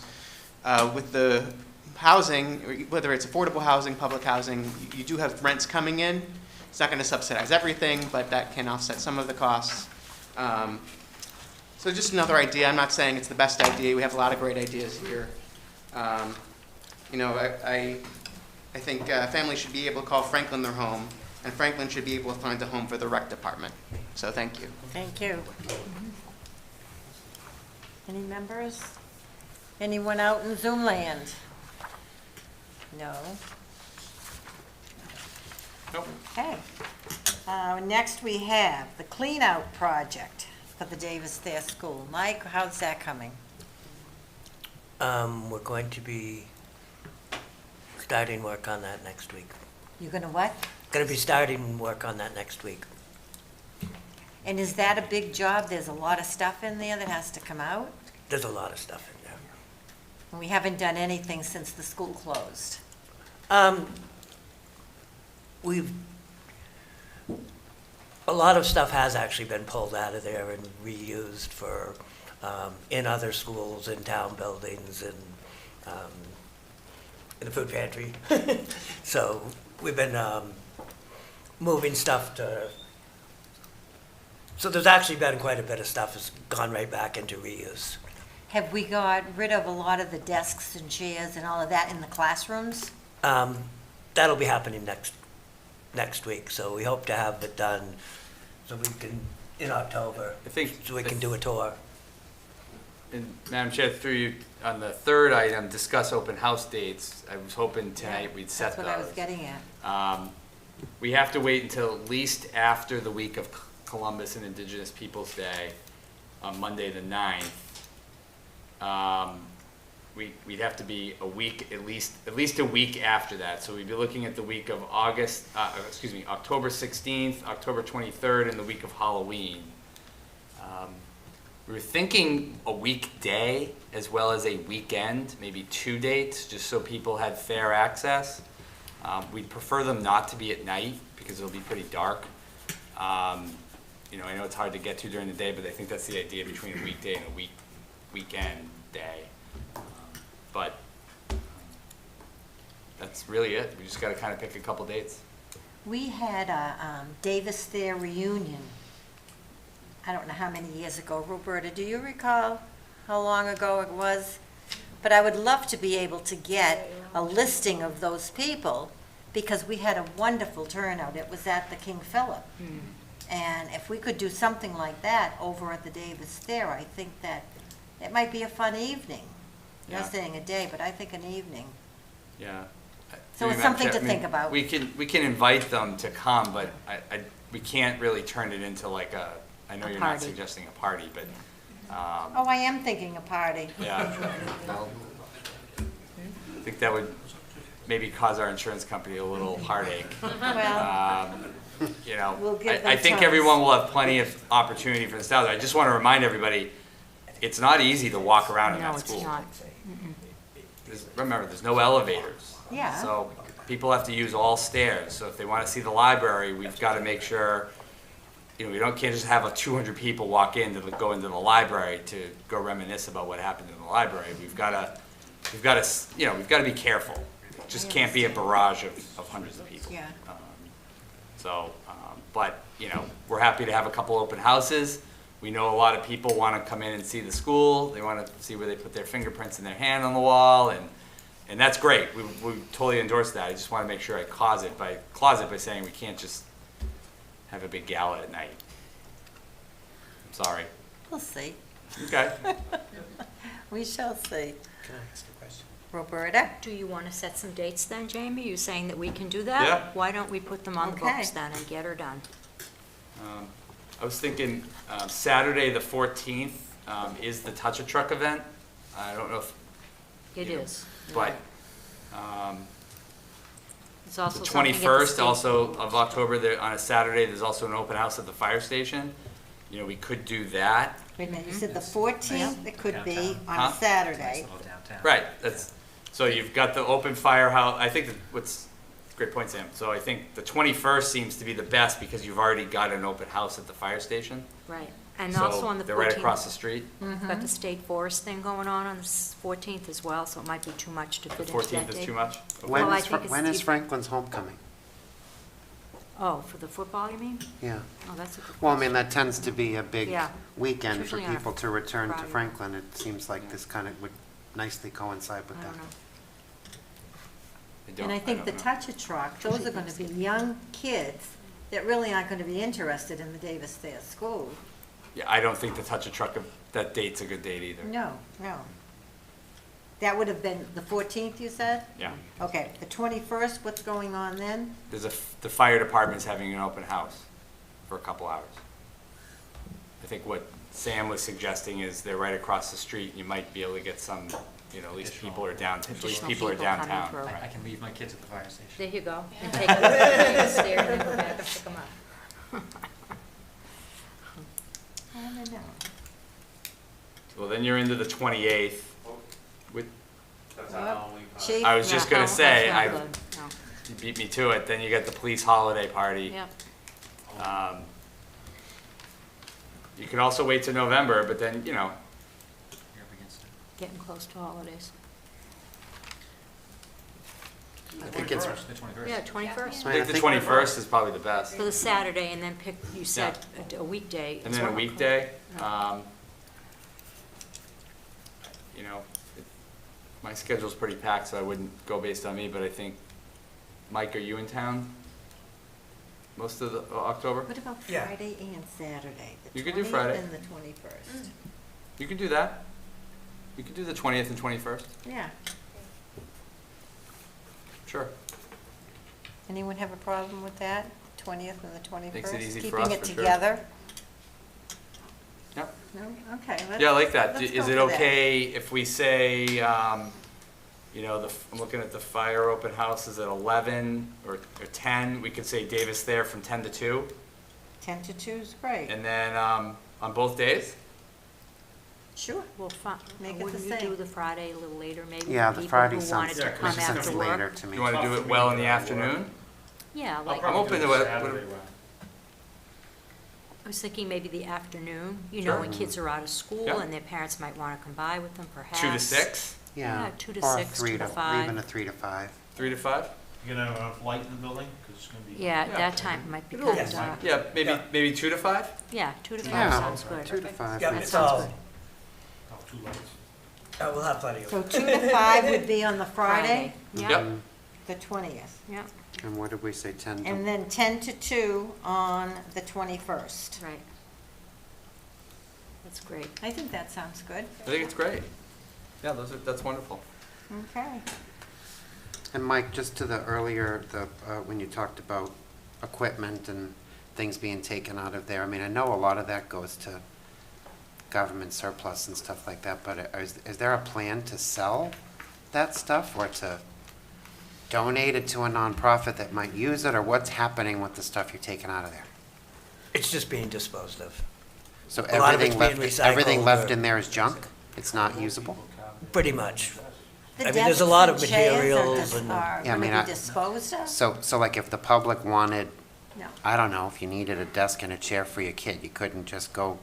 With the housing, whether it's affordable housing, public housing, you do have rents coming in. It's not going to subsidize everything, but that can offset some of the costs. So just another idea. I'm not saying it's the best idea. We have a lot of great ideas here. I think families should be able to call Franklin their home, and Franklin should be able to find a home for the rec department. So thank you. Thank you. Any members? Anyone out in Zoom land? No? Nope. Okay. Next, we have the clean-out project for the Davis-Thayer School. Mike, how's that coming? We're going to be starting work on that next week. You're gonna what? Gonna be starting work on that next week. And is that a big job? There's a lot of stuff in there that has to come out? There's a lot of stuff in there. And we haven't done anything since the school closed. We've, a lot of stuff has actually been pulled out of there and reused for, in other schools, in town buildings, and in the food pantry. So we've been moving stuff to, so there's actually been quite a bit of stuff that's gone right back into reuse. Have we got rid of a lot of the desks and chairs and all of that in the classrooms? That'll be happening next week, so we hope to have it done so we can, in October, I think, so we can do a tour. and Madam Chair, through you, on the third item, discuss open house dates, I was hoping tonight we'd set those. That's what I was getting at. We have to wait until at least after the week of Columbus and Indigenous Peoples' Day, on Monday the 9th. We'd have to be a week, at least a week after that. So we'd be looking at the week of October 16th, October 23rd, and the week of Halloween. We were thinking a weekday as well as a weekend, maybe 2 dates, just so people had fair access. We'd prefer them not to be at night because it'll be pretty dark. You know, I know it's hard to get to during the day, but I think that's the idea between a weekday and a weekend day. But that's really it. We just got to kind of pick a couple dates. We had a Davis-Thayer reunion, I don't know how many years ago. Roberta, do you recall how long ago it was? But I would love to be able to get a listing of those people, because we had a wonderful turnout. It was at the King Philip. And if we could do something like that over at the Davis-Thayer, I think that it might be a fun evening. Yeah. Not saying a day, but I think an evening. Yeah. So it's something to think about. We can invite them to come, but we can't really turn it into like a, I know A you're not party. suggesting a party, but, Oh, I am thinking a party. yeah. I think that would maybe cause our insurance company a little heartache. Well, You know, We'll give I them think time. everyone will have plenty of opportunity for nostalgia. I just want to remind everybody, it's not easy to walk around in No, that it's school. not. Remember, there's no elevators. Yeah. So people have to use all stairs. So if they want to see the library, we've got to make sure, you know, can't just have 200 people walk in to go into the library to go reminisce about what happened in the library. We've got to be careful. It just can't be a barrage of hundreds of people. Yeah. But, you know, we're happy to have a couple open houses. We know a lot of people want to come in and see the school. They want to see where they put their fingerprints and their hand on the wall, and that's great. We totally endorse that. I just want to make sure I close it by saying we can't just have a big gala at night. I'm sorry. We'll see. Okay. We shall see. Can I ask a question? Roberta? Do you want to set some dates then, Jamie? You're saying that we can do that? Yeah. Why don't we put them on the Okay. books then and get her done? I was thinking Saturday, the 14th, is the Touch a Truck event. I don't know if, It is. but It's also the something at the 21st state- also of October, on a Saturday, there's also an open house at the fire station. You know, we could do that. Wait a minute, you said the 14th, it could be on Huh? a Saturday. Right, so you've got the open firehouse, I think great point, Sam. So I think the 21st seems to be the best because you've already got an open house at the fire station. Right, and also on the 14th. They're right across the street. Got the state forest thing going on the 14th as well, so it might be too much to The fit into that 14th is date. too much? When Well, I is think it's when is the- Franklin's homecoming? Oh, for the football, you mean? Yeah. Oh, that's a good Well, I question. mean, that tends to be a big Yeah. weekend for Usually on a people to return to Friday. Franklin. It seems like this kind of would nicely coincide with I that. don't know. And I think the Touch-a-Truck, those are gonna be young kids that really aren't gonna be interested in the Davis-Thayer school. Yeah, I don't think the Touch a Truck, that date's a good date either. No. That would have been the 14th, you said? Yeah. Okay, the 21st, what's going on then? The fire department's having an open house for a couple hours. I think what Sam was suggesting is they're right across the street, you might be able to get some you know, at least people are down, at least Additional people are people coming downtown. through. I can leave my kids at the fire station. There you go. And take them there and then go back and pick them up. I don't know. Well, then you're into the 28th. With, That's Well, our only. Chief? I was just gonna No, say, that's not good. No. you beat me to it, then you get the police holiday party. Yep. You could also wait till November, but then, you know, You're up against it. Getting close to holidays. I think it's, The 21st. Yeah, 21st. I think the 21st is probably the best. For the Saturday, and then pick, you said, a weekday. And as then a well. weekday, Yeah. you know, my schedule's pretty packed, so I wouldn't go based on me, but I think, Mike, are you in town most of the, October? What about Yeah. Friday and Saturday? You could do Friday. The 20th and the 21st. You could do that. You could do the 20th and 21st. Yeah. Sure. Anyone have a problem with that? 20th and the 21st? Makes it easy for us, Keeping for it sure. together? Yep. No? Okay. let's- Yeah, I like that. let's Is go it for that. okay if we say, you know, I'm looking at the fire open house is at 11 or 10, we could say Davis-Thayer from 10 to 2, 10 to 2 is great. and then on both days? Sure. Well, Make it the wouldn't you same. do the Friday a little later, maybe? yeah, for the people Friday who wanted sounds, to come makes sense after work? later to me. You want to do it well in the afternoon? Yeah, I'll like, I'm probably open do to it. Saturday, I was thinking maybe the afternoon, you Sure. know, when kids are out of school Yeah. and their parents might want to come by with them perhaps. 2 to 6? Yeah, 2 to or 6, 3 2 to to, 5. even a 3 to 5. 3 to 5? You gonna have enough light in the building? Because it's gonna be. Yeah, Yeah. at that time it might be It'll kind be of fine. dark. Yeah, maybe Yeah. maybe 2 to 5? Yeah, 2 to 5 Yeah, sounds good. 2 to 5. Yeah, That it's sounds all, good. Oh, 2 lights. we'll have plenty of. So 2 to 5 would be on the Friday, Yeah, Yep. the 20th. yeah, And what did we say, 10 to? And then 10 to 2 on the 21st. right. That's great. I think that sounds good. I think it's great. Yeah, that's wonderful. Okay. And Mike, just to the earlier, when you talked about equipment and things being taken out of there, I mean, I know a lot of that goes to government surplus and stuff like that, but is there a plan to sell that stuff or to donate it to a nonprofit that might use it, or what's happening with the stuff you're taking out of there? It's just being disposed of, So A lot of it's everything being left, everything recycled left or- in there is junk? It's not usable? pretty much. The I mean, there's a desks lot and of chairs materials and- are Yeah, I going mean, to I- be disposed of? So like if the public wanted, No. I don't know, if you needed a desk and a chair for your kid, you couldn't just go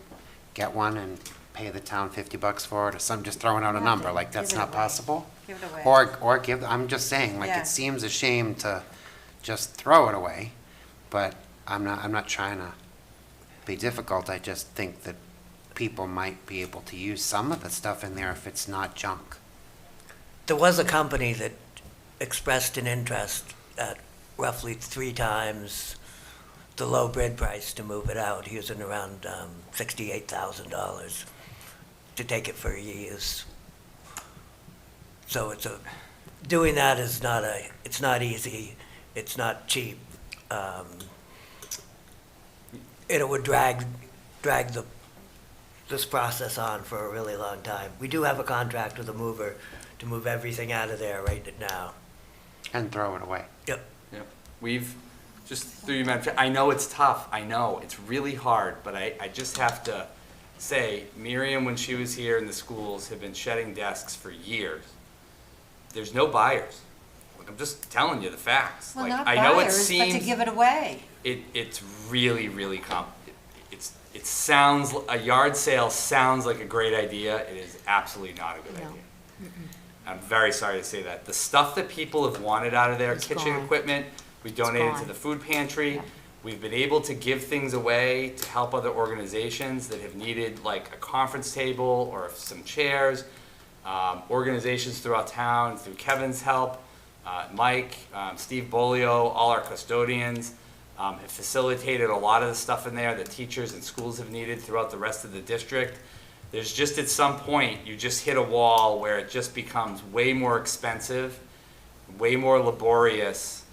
get one and pay the town $50 for it, or some, just throwing out a No, number, give- like that's give it not away. possible? Give it away. Or give, I'm just saying, like, Yeah. it seems a shame to just throw it away, but I'm not trying to be difficult, I just think that people might be able to use some of the stuff in there if it's not junk. There was a company that expressed an interest at roughly 3 times the low bid price to move it out, using around $68,000 to take it for use. So doing that is it's not easy, it's not cheap. It would drag this process on for a really long time. We do have a contract with a mover to move everything out of there right now. And throw it away. Yep. Yep. We've, just through you, Madam Chair, I know it's tough, I know, it's really hard, but I just have to say, Miriam, when she was here in the schools, had been shedding desks for years. There's no buyers. I'm just telling you the facts. Well, Like, not I know it buyers, but to seems- give it away. It's really, really it sounds, a yard sale sounds like a great idea. It is absolutely not a good No. idea. I'm very sorry to say that. The stuff that people have wanted out of their It's kitchen gone. equipment, we donated to gone. the food pantry. Yeah. We've been able to give things away to help other organizations that have needed like a conference table or some chairs. Organizations throughout town, through Kevin's help, Mike, Steve Bolio, all our custodians, have facilitated a lot of the stuff in there that teachers and schools have needed throughout the rest of the district. There's just at some point, you just hit a wall where it just becomes way more expensive, way more laborious,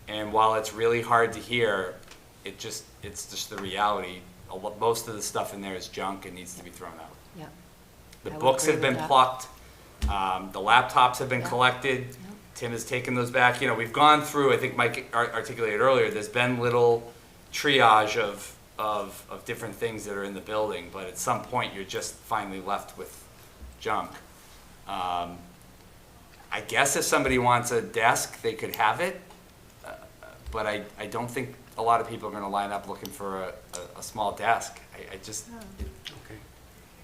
and while it's really hard to hear, it's just the reality. Most of the stuff in there is junk and needs to be thrown out. Yeah. The I would books agree have with been that. plucked, The laptops have been Yeah. collected. Tim has taken those back. You know, we've gone through, I think Mike articulated earlier, there's been little triage of different things that are in the building, but at some point, you're just finally left with junk. I guess if somebody wants a desk, they could have it, but I don't think a lot of people are gonna line up looking for a small desk. I just, Okay.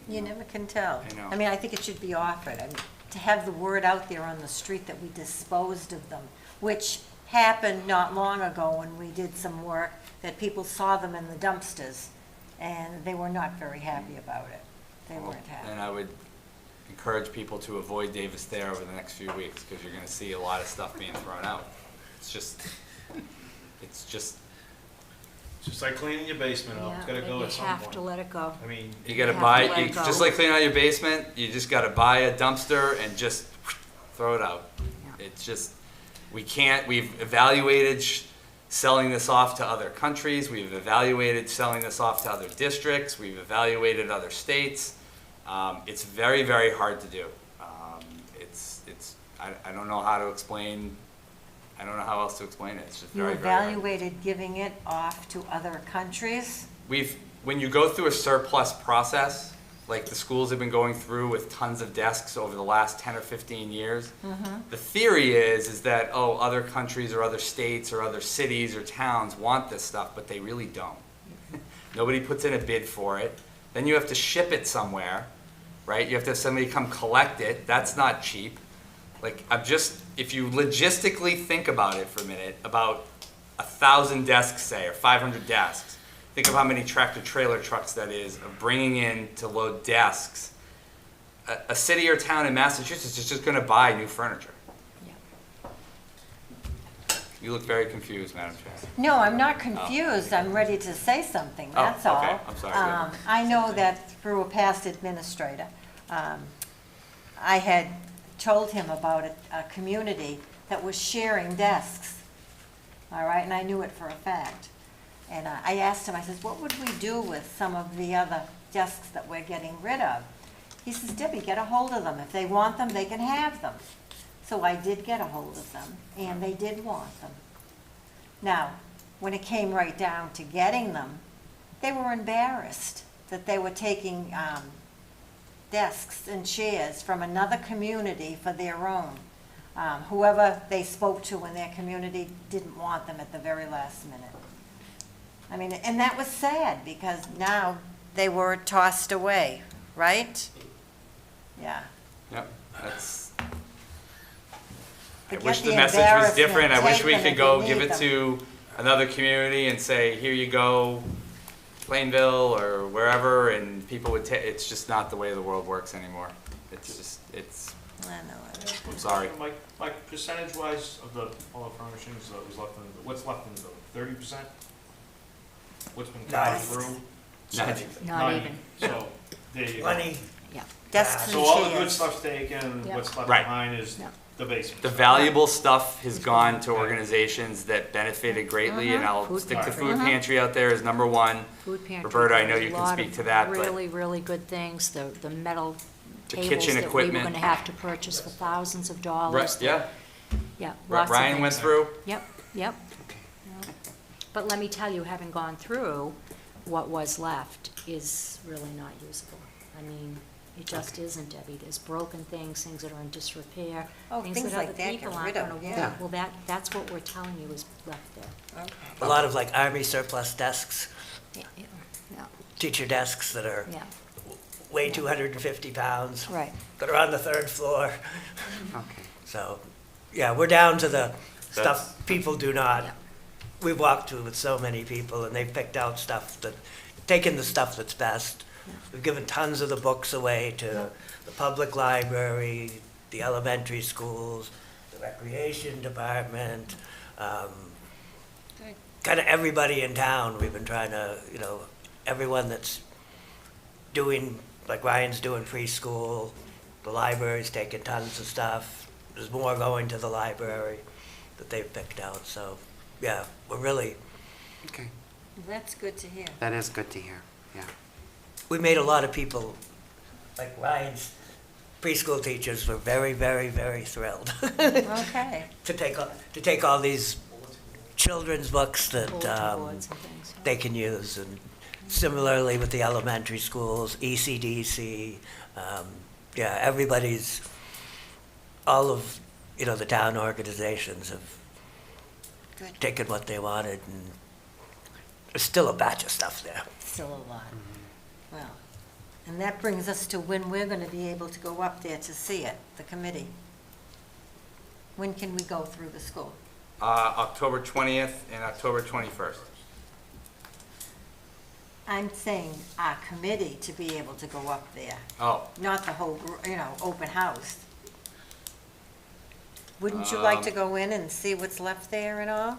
You never can tell. I know. I mean, I think it should be offered. I mean, to have the word out there on the street that we disposed of them, which happened not long ago when we did some work, that people saw them in the dumpsters, and they were not very happy about it. They weren't happy. and I would encourage people to avoid Davis-Thayer over the next few weeks, because you're gonna see a lot of stuff being thrown out. It's just, It's just like cleaning your basement out, it's gotta go at some You have to point. let it go. I mean, you gotta have buy, to let it go. just like cleaning out your basement, you just gotta buy a dumpster and just throw it out. Yeah. It's just, we've evaluated selling this off to other countries, we've evaluated selling this off to other districts, we've evaluated other states. It's very, very hard to do. I don't know how to explain, I don't know how else to explain it. It's just You very, very hard. evaluated giving it off to other countries? When you go through a surplus process, like the schools have been going through with tons of desks over the last 10 or 15 years, the theory is that, other countries or other states or other cities or towns want this stuff, but they really don't. Nobody puts in a bid for it. Then you have to ship it somewhere, right? You have to have somebody come collect it. That's not cheap. Like, if you logistically think about it for a minute, about 1,000 desks, say, or 500 desks, think of how many tractor-trailer trucks that is of bringing in to load desks. A city or town in Massachusetts is just gonna buy new furniture. You look very confused, Madam Chair. No, I'm not confused. I'm ready to say something, Oh, that's all. okay. I'm sorry. Go ahead. I know that through a past administrator, I had told him about a community that was sharing desks, all right, and I knew it for a fact. And I asked him, I says, what would we do with some of the other desks that we're getting rid of? He says, Debbie, get a hold of them. If they want them, they can have them. So I did get a hold of them, and they did want them. Now, when it came right down to getting them, they were embarrassed that they were taking desks and chairs from another community for their own. Whoever they spoke to in their community didn't want them at the very last minute. I mean, and that was sad, because now they were tossed away, right? Yeah. Yep, that's, I Forget wish the the message was different. I embarrassment. wish we Take them could if go you give need it them. to another community and say, here you go, Plainville or wherever, and people would take, it's just not the way the world works anymore. It's, I know it. I'm sorry. Mike, percentage-wise of all the furnishings that was left in what's left in the building, 30%? What's been carried Nice. through? Not even. So, there you go. Money, Yeah. Desks and So all the good chairs. stuff's taken, and Yep. what's left Right. behind is Yep. the basement. The valuable stuff has gone to organizations that benefited greatly, and I'll Food stick the pantry. food pantry out there as number one. Food pantry. Roberta, I know does a you can lot speak of to that, but Really, really good things, the metal The tables kitchen that we were equipment. gonna have to purchase for thousands of dollars. Right, yeah, Yeah, lots of Ryan went things. through. Yep, yep. Yep. But let me tell you, having gone through, what was left is really not usable. I mean, it just isn't, Debbie. There's broken things that are in disrepair. Oh, things like other that, people get aren't rid of, gonna want. yeah. Well, that's what we're telling you is left there. Okay. a lot of like Army surplus desks, Yeah, yeah, teacher desks that are yeah, weigh 250 pounds, right. that are on the third floor. Okay. So, yeah, we're down to the That's- stuff people do not. Yeah. We've walked through with so many people, and they've picked out stuff taken the stuff that's best. We've given tons of the books away to the public library, the elementary schools, the recreation department, kind of everybody in town. We've been trying to, everyone that's doing, like Ryan's doing preschool, the library's taking tons of stuff. There's more going to the library that they've picked out. So, yeah, we're really, Okay, That's good to hear. that is good to hear, yeah. we made a lot of people, like Ryan's preschool teachers were very, very, very thrilled Okay. to take all these children's books that Bulletin boards and things. they can use. And similarly with the elementary schools, ECDC, yeah, everybody's, all of, the town organizations have Good. taken what they wanted, and there's still a batch of stuff there. Still a lot. Well, and that brings us to when we're going to be able to go up there to see it, the committee. When can we go through the school? October 20th and October 21st. I'm saying our committee to be able to go up there, Oh, not the whole, open house. Wouldn't you like to go in and see what's left there and all?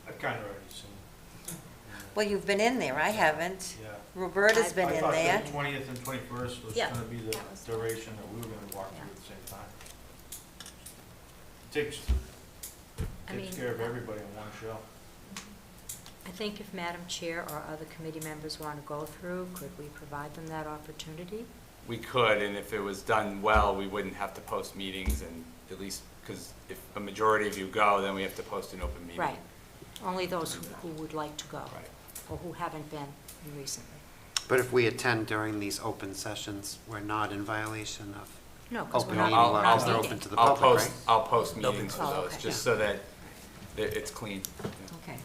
I've kind of already seen. Well, you've been in there, I haven't. Yeah. Roberta's been in there. I thought the 20th and 21st was Yeah. going to be the That was- duration that we were going to walk through at the same time. Takes mean- care of everybody in one show. I think if Madam Chair or other committee members want to go through, could we provide them that opportunity? we could, and if it was done well, we wouldn't have to post meetings, and at least, because if a majority of you go, then we have to post an open meeting. Right. Only those who would like to go, Right. or who haven't been recently. But if we attend during these open sessions, we're not in violation of No, because we're open not, meeting we're laws not that are meeting. open to the I'll public, post, right? I'll post Nope. meetings for Oh, those, okay. just so that it's clean. Okay.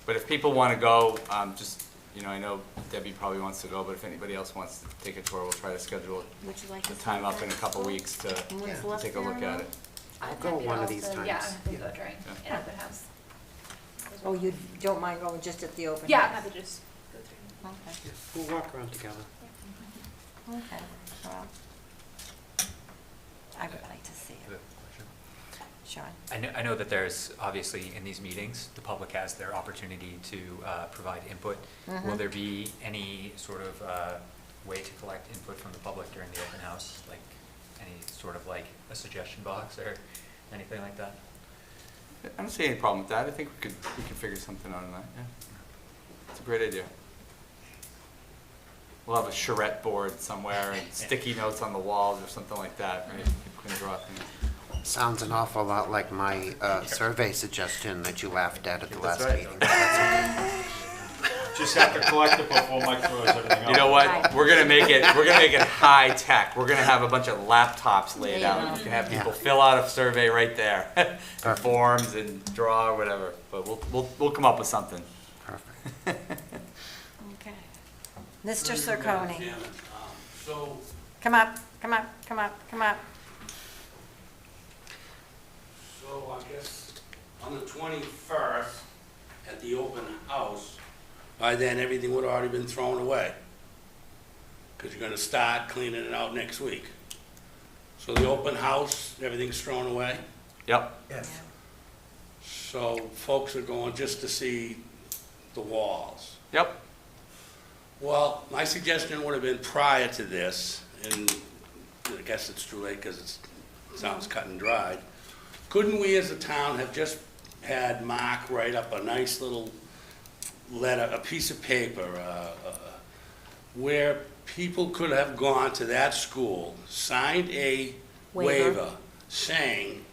But if people want to go, just, I know Debbie probably wants to go, but if anybody else wants to take a tour, we'll try to schedule Would you like to a see time up that in a couple school? weeks to And what's Yeah. left take a there look and at all? it. I'll I'm go happy to one of these also- times. Yeah, I'm happy to go during an open house. Oh, you don't mind going just at the open Yeah, I'm house? happy to just go through. Okay, Yeah, we'll walk around together. okay, well, I would like to see it. Sean? I know that there's, obviously, in these meetings, the public has their opportunity to provide input. Will Mhm. there be any sort of way to collect input from the public during the open house? Like, any sort of like a suggestion box or anything like that? I don't see any problem with that. I think we could figure something out on that, yeah. It's a great idea. We'll have a charrette board somewhere and sticky notes on the walls or something like that, right? We can draw things. Sounds an awful lot like my survey suggestion that you laughed at the That's last right. meeting. That's okay. Just have to collect it before Mike throws everything out. You know what? Right. We're gonna make it high tech. We're gonna have a bunch of laptops laid There you out. go. You can have Yeah. people fill out a survey right there, and Perfect. forms and draw or whatever. But we'll come up with something. Perfect. Okay. Mr. Sircone, Chairman, So, come up, come up, come up, come up. So I guess on the 21st, at the open house, by then, everything would have already been thrown away. Because you're gonna start cleaning it out next week. So the open house, everything's thrown away? Yep. Yes. So folks are going just to see the walls. Yep. Well, my suggestion would have been prior to this, and I guess it's too late because it sounds cut and dried. Couldn't we as a town have just had Mark write up a nice little letter, a piece of paper, where people could have gone to that school, signed a Waiver. waiver saying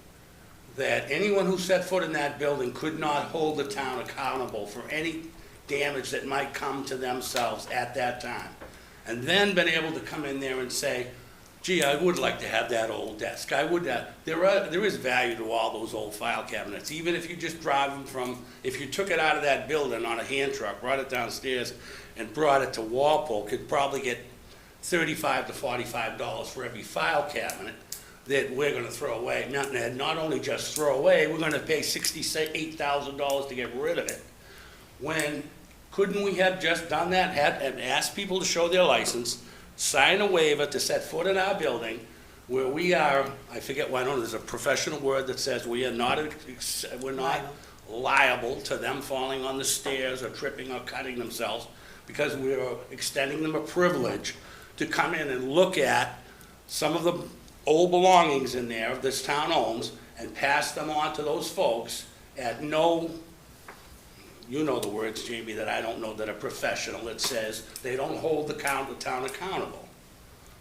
that anyone who set foot in that building could not hold the town accountable for any damage that might come to themselves at that time. And then been able to come in there and say, gee, I would like to have that old desk. I would, there is value to all those old file cabinets, even if you just drive them from, if you took it out of that building on a hand truck, brought it downstairs and brought it to Walpole, could probably get $35 to $45 for every file cabinet that we're gonna throw away. Not only just throw away, we're gonna pay $68,000 to get rid of it. When, couldn't we have just done that, and asked people to show their license, sign a waiver to set foot in our building where we are, I forget why, I don't know, there's a professional word that says we're not liable to them falling on the stairs or tripping or cutting themselves because we're extending them a privilege to come in and look at some of the old belongings in there this town owns and pass them on to those folks at no, you know the words, Jamie, that I don't know, that are professional. It says they don't hold the town accountable.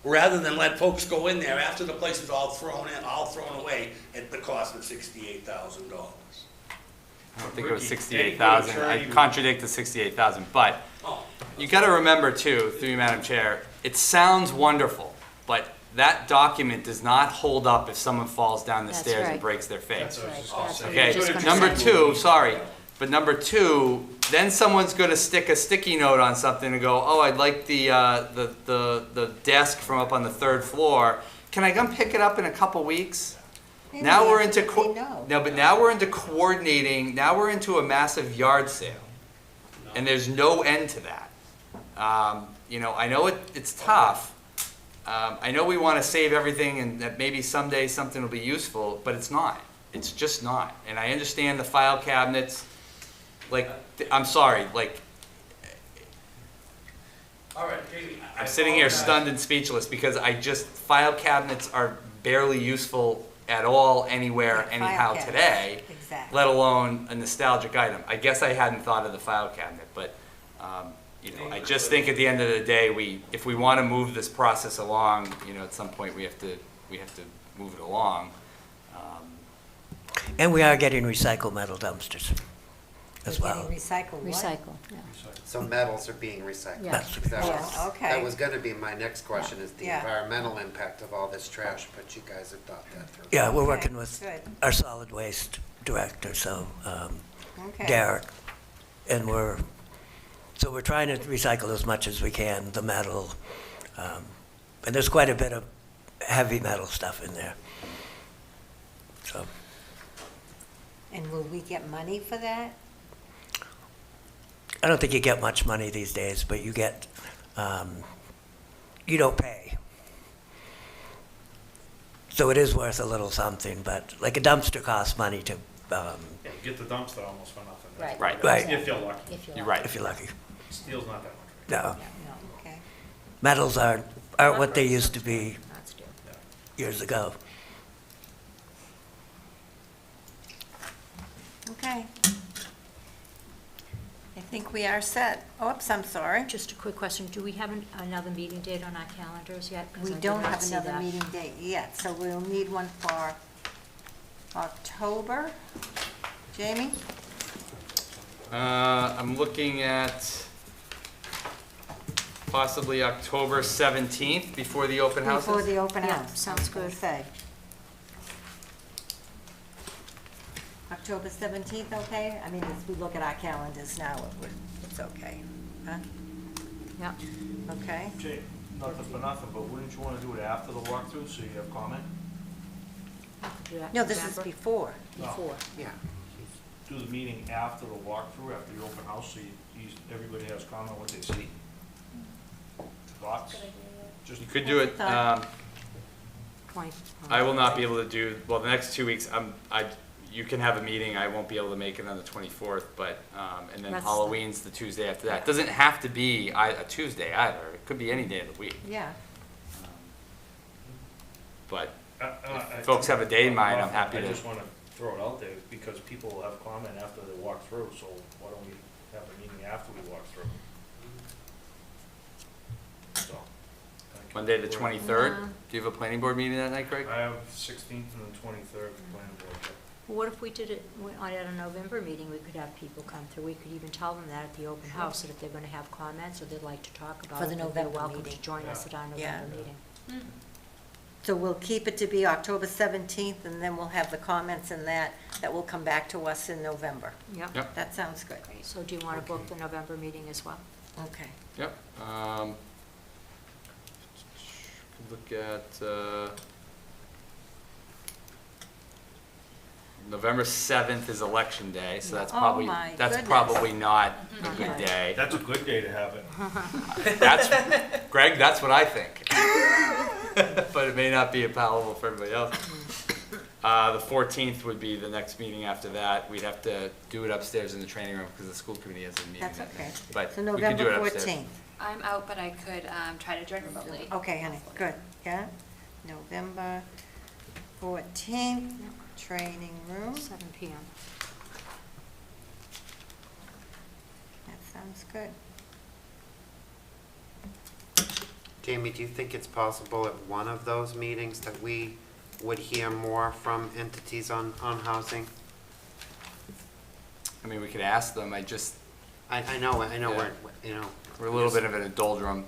rather than let folks go in there after the place is all thrown in, all thrown away at the cost of $68,000. I don't think it was Ricky, 68,000. any I good contradict the 68,000, but Oh, you gotta remember too, through you, Madam Chair, it sounds wonderful, but that document does not hold up if someone falls down the That's stairs and right. breaks their That's face. what I was just Right, gonna that's say. what Okay, Just gonna number say. two, sorry, but number two, then someone's gonna stick a sticky note on something and go, oh, I'd like the desk from up on the 3rd floor. Can I come pick it up in a couple weeks? Maybe Now the we're answer into, would be no. no, but now we're into coordinating, now we're into a massive yard sale. And there's no end to that. You know, I know it's tough. I know we want to save everything and that maybe someday something will be useful, but it's not. It's just not. And I understand the file cabinets, like, I'm sorry, like, all right, Jamie. I'm sitting here stunned and speechless because file cabinets are barely useful at all anywhere Yeah, file anyhow cabinets. today, Exactly. let alone a nostalgic item. I guess I hadn't thought of the file cabinet, but, you know, I just think at the end of the day, if we want to move this process along, you know, at some point we have to move it along. And we are getting recycled metal dumpsters as well. Recycle what? Recycle, yeah. So metals are being recycled. Yeah. That was- Oh, okay. That was gonna be my next question, is the Yeah. environmental impact of all this trash, but you guys have thought that through. Yeah, we're Okay, working with good. our solid waste director, so, Okay. Derek. And we're trying to recycle as much as we can, the metal. And there's quite a bit of heavy metal stuff in there. So, And will we get money for that? I don't think you get much money these days, but you get, you don't pay. So it is worth a little something, but like a dumpster costs money to, Yeah, you get the dumpster almost for nothing. That's Right. what it is. Right. If you're lucky. If You're right. if you're lucky. Steel's not that much. No, No, Okay. metals aren't what they used to be that's due. years ago. Okay. I think we are set. Oops, I'm sorry. Just a quick question, do we have another meeting date on our calendars yet? 'Cause We I did don't not have see another that. meeting date yet, so we'll need one for October. Jamie? I'm looking at possibly October 17th before the open houses. Before the open Yeah, house. sounds I was gonna good. say. October 17th, okay? I mean, as we look at our calendars now, it's okay. Huh? Yeah, Okay? Jay, nothing for nothing, but wouldn't you wanna do it after the walkthrough, so you have comment? we could do that in No, this is November. before. Before. Yeah. Do the meeting after the walkthrough, after the open house, so everybody has comment what they see? Thoughts? Just You could do it, Thought. 20. I will not be able to do, well, the next 2 weeks, you can have a meeting, I won't be able to make it on the 24th, but, and then That's- Halloween's the Tuesday after that. It doesn't have to be a Tuesday either, it could be any day of the week. Yeah. But If if folks have a day in mind, I'm happy I to. just wanna throw it out there, because people will have comment after they walk through, so why don't we have a meeting after we walk through? So. thank you. Monday the We're- 23rd, No. do you have a planning board meeting that night, Greg? I have 16th and the 23rd planning board. What if we did it at a November meeting, we could have people come through, we could even tell them that at the open house, that if they're gonna have comments or they'd like to talk about For it, the that they're November welcome meeting. to join us at our Yeah. November meeting. So we'll keep it to be October 17th, and then we'll have the comments in that will come back to us in November. Yep. Yep. That sounds good. So do you wanna book the November meeting as well? Okay. Yep. Look at, November 7th is election day, so that's Oh probably, my that's goodness. probably not a Okay. good day. That's a good day to have it. That's, Greg, that's what I think. But it may not be palatable for everybody else. The 14th would be the next meeting after that. We'd have to do it upstairs in the training room because the school committee has a meeting That's that okay. night. But So we could do November it upstairs. 14th. I'm out, but I could try to join remotely. Okay, honey, good, yeah? November 14th, training room. 7 PM. That sounds good. Jamie, do you think it's possible at one of those meetings that we would hear more from entities on housing? I mean, we could ask them, I know, Yeah. we're we're a little bit of in a doldrum.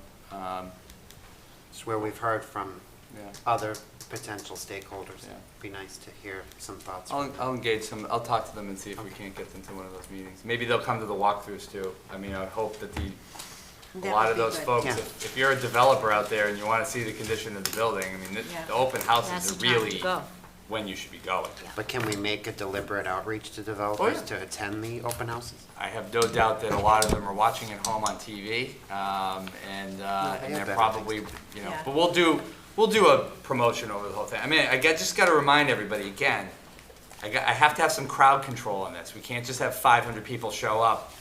It's where we've heard from Yeah. other potential stakeholders. Yeah. Be nice to hear some thoughts from them. I'll engage some, I'll talk to them and see if we can't get them to one of those meetings. Maybe they'll come to the walkthroughs too. I mean, I would hope that a That lot would of be those good. folks, Yeah. if you're a developer out there and you want to see the condition of the building, I mean, Yeah. the open That's houses the are time to really go. when you should be going. But can we make a deliberate outreach to developers Oh, yeah. to attend the open houses? I have no doubt that a lot of them are watching at home on TV, and they they're have better probably, things Yeah. but we'll do a promotion over the whole thing. I mean, just gotta remind everybody again, I have to have some crowd control on this. We can't just have 500 people show up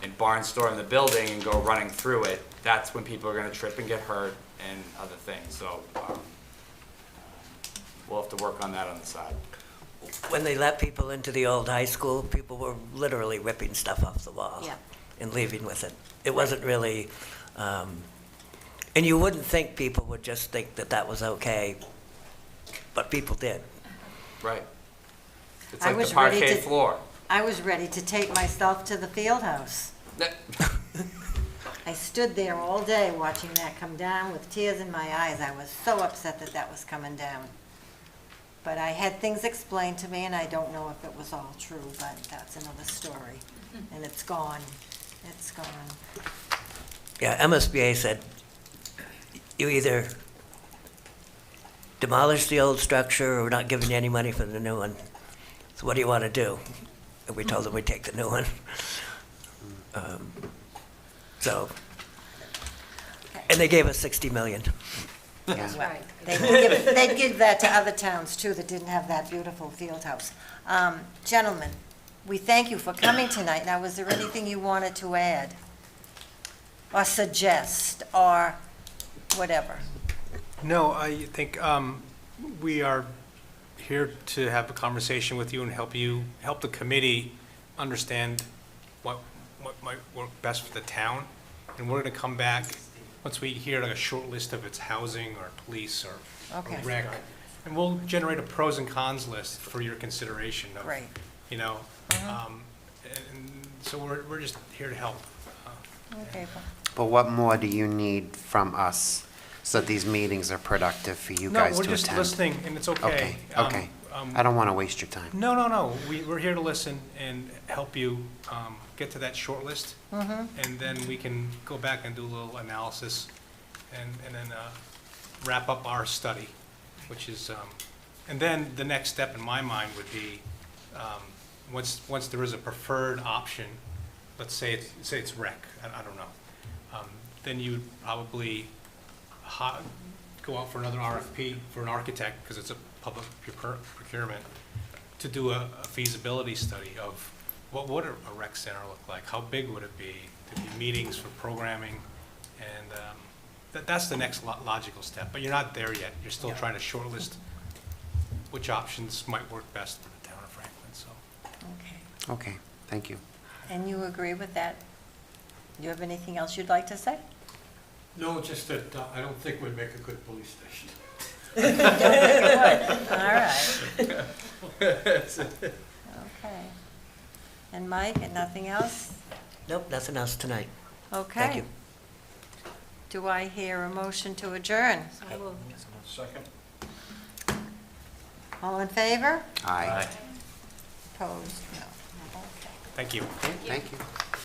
and barnstorm the building and go running through it. That's when people are gonna trip and get hurt and other things, so, we'll have to work on that on the side. When they let people into the old high school, people were literally ripping stuff off the wall Yeah. and leaving with it. It wasn't really, and you wouldn't think people would just think that that was okay, but people did. Right. It's I like was the ready parquet to- floor. I was ready to take myself to the field house. I stood there all day watching that come down with tears in my eyes. I was so upset that that was coming down. But I had things explained to me, and I don't know if it was all true, but that's another story. And it's gone. It's gone. Yeah, MSBA said, you either demolish the old structure or we're not giving you any money for the new one. So what do you want to do? And we told them we'd take the new one. So, and they gave us 60 million. Yeah. Well, they'd give that to other towns, too, that didn't have that beautiful field house. Gentlemen, we thank you for coming tonight. Now, was there anything you wanted to add? Or suggest, or whatever? No, I think we are here to have a conversation with you and help the committee understand what might work best for the town. And we're going to come back, once we hear like a short list of its housing or police or Okay. rec, and we'll generate a pros and cons list for your consideration of, Right. you know, and so we're just here to help. Okay. But what more do you need from us so that these meetings are productive for you guys to attend? No, we're just listening, and it's okay. Okay. I don't want to waste your time. No. We're here to listen and help you get to that short list. And then we can go back and do a little analysis and then wrap up our study, which is, and then the next step in my mind would be, once there is a preferred option, let's say it's rec, I don't know, then you would probably go out for another RFP for an architect, because it's a public procurement, to do a feasibility study of what would a rec center look like? How big would it be? There'd be meetings for programming, and that's the next logical step. But you're not there yet. You're still trying to shortlist which options might work best for the town of Franklin, so. Okay. Okay, thank you. And you agree with that? Do you have anything else you'd like to say? No, just that I don't think we'd make a good police station. All right. Okay. And Mike, and nothing else? Nope, nothing else tonight. Okay. Thank you. Do I hear a motion to adjourn? Second? All in favor? Aye. Opposed? No. Okay. Thank you. Thank you.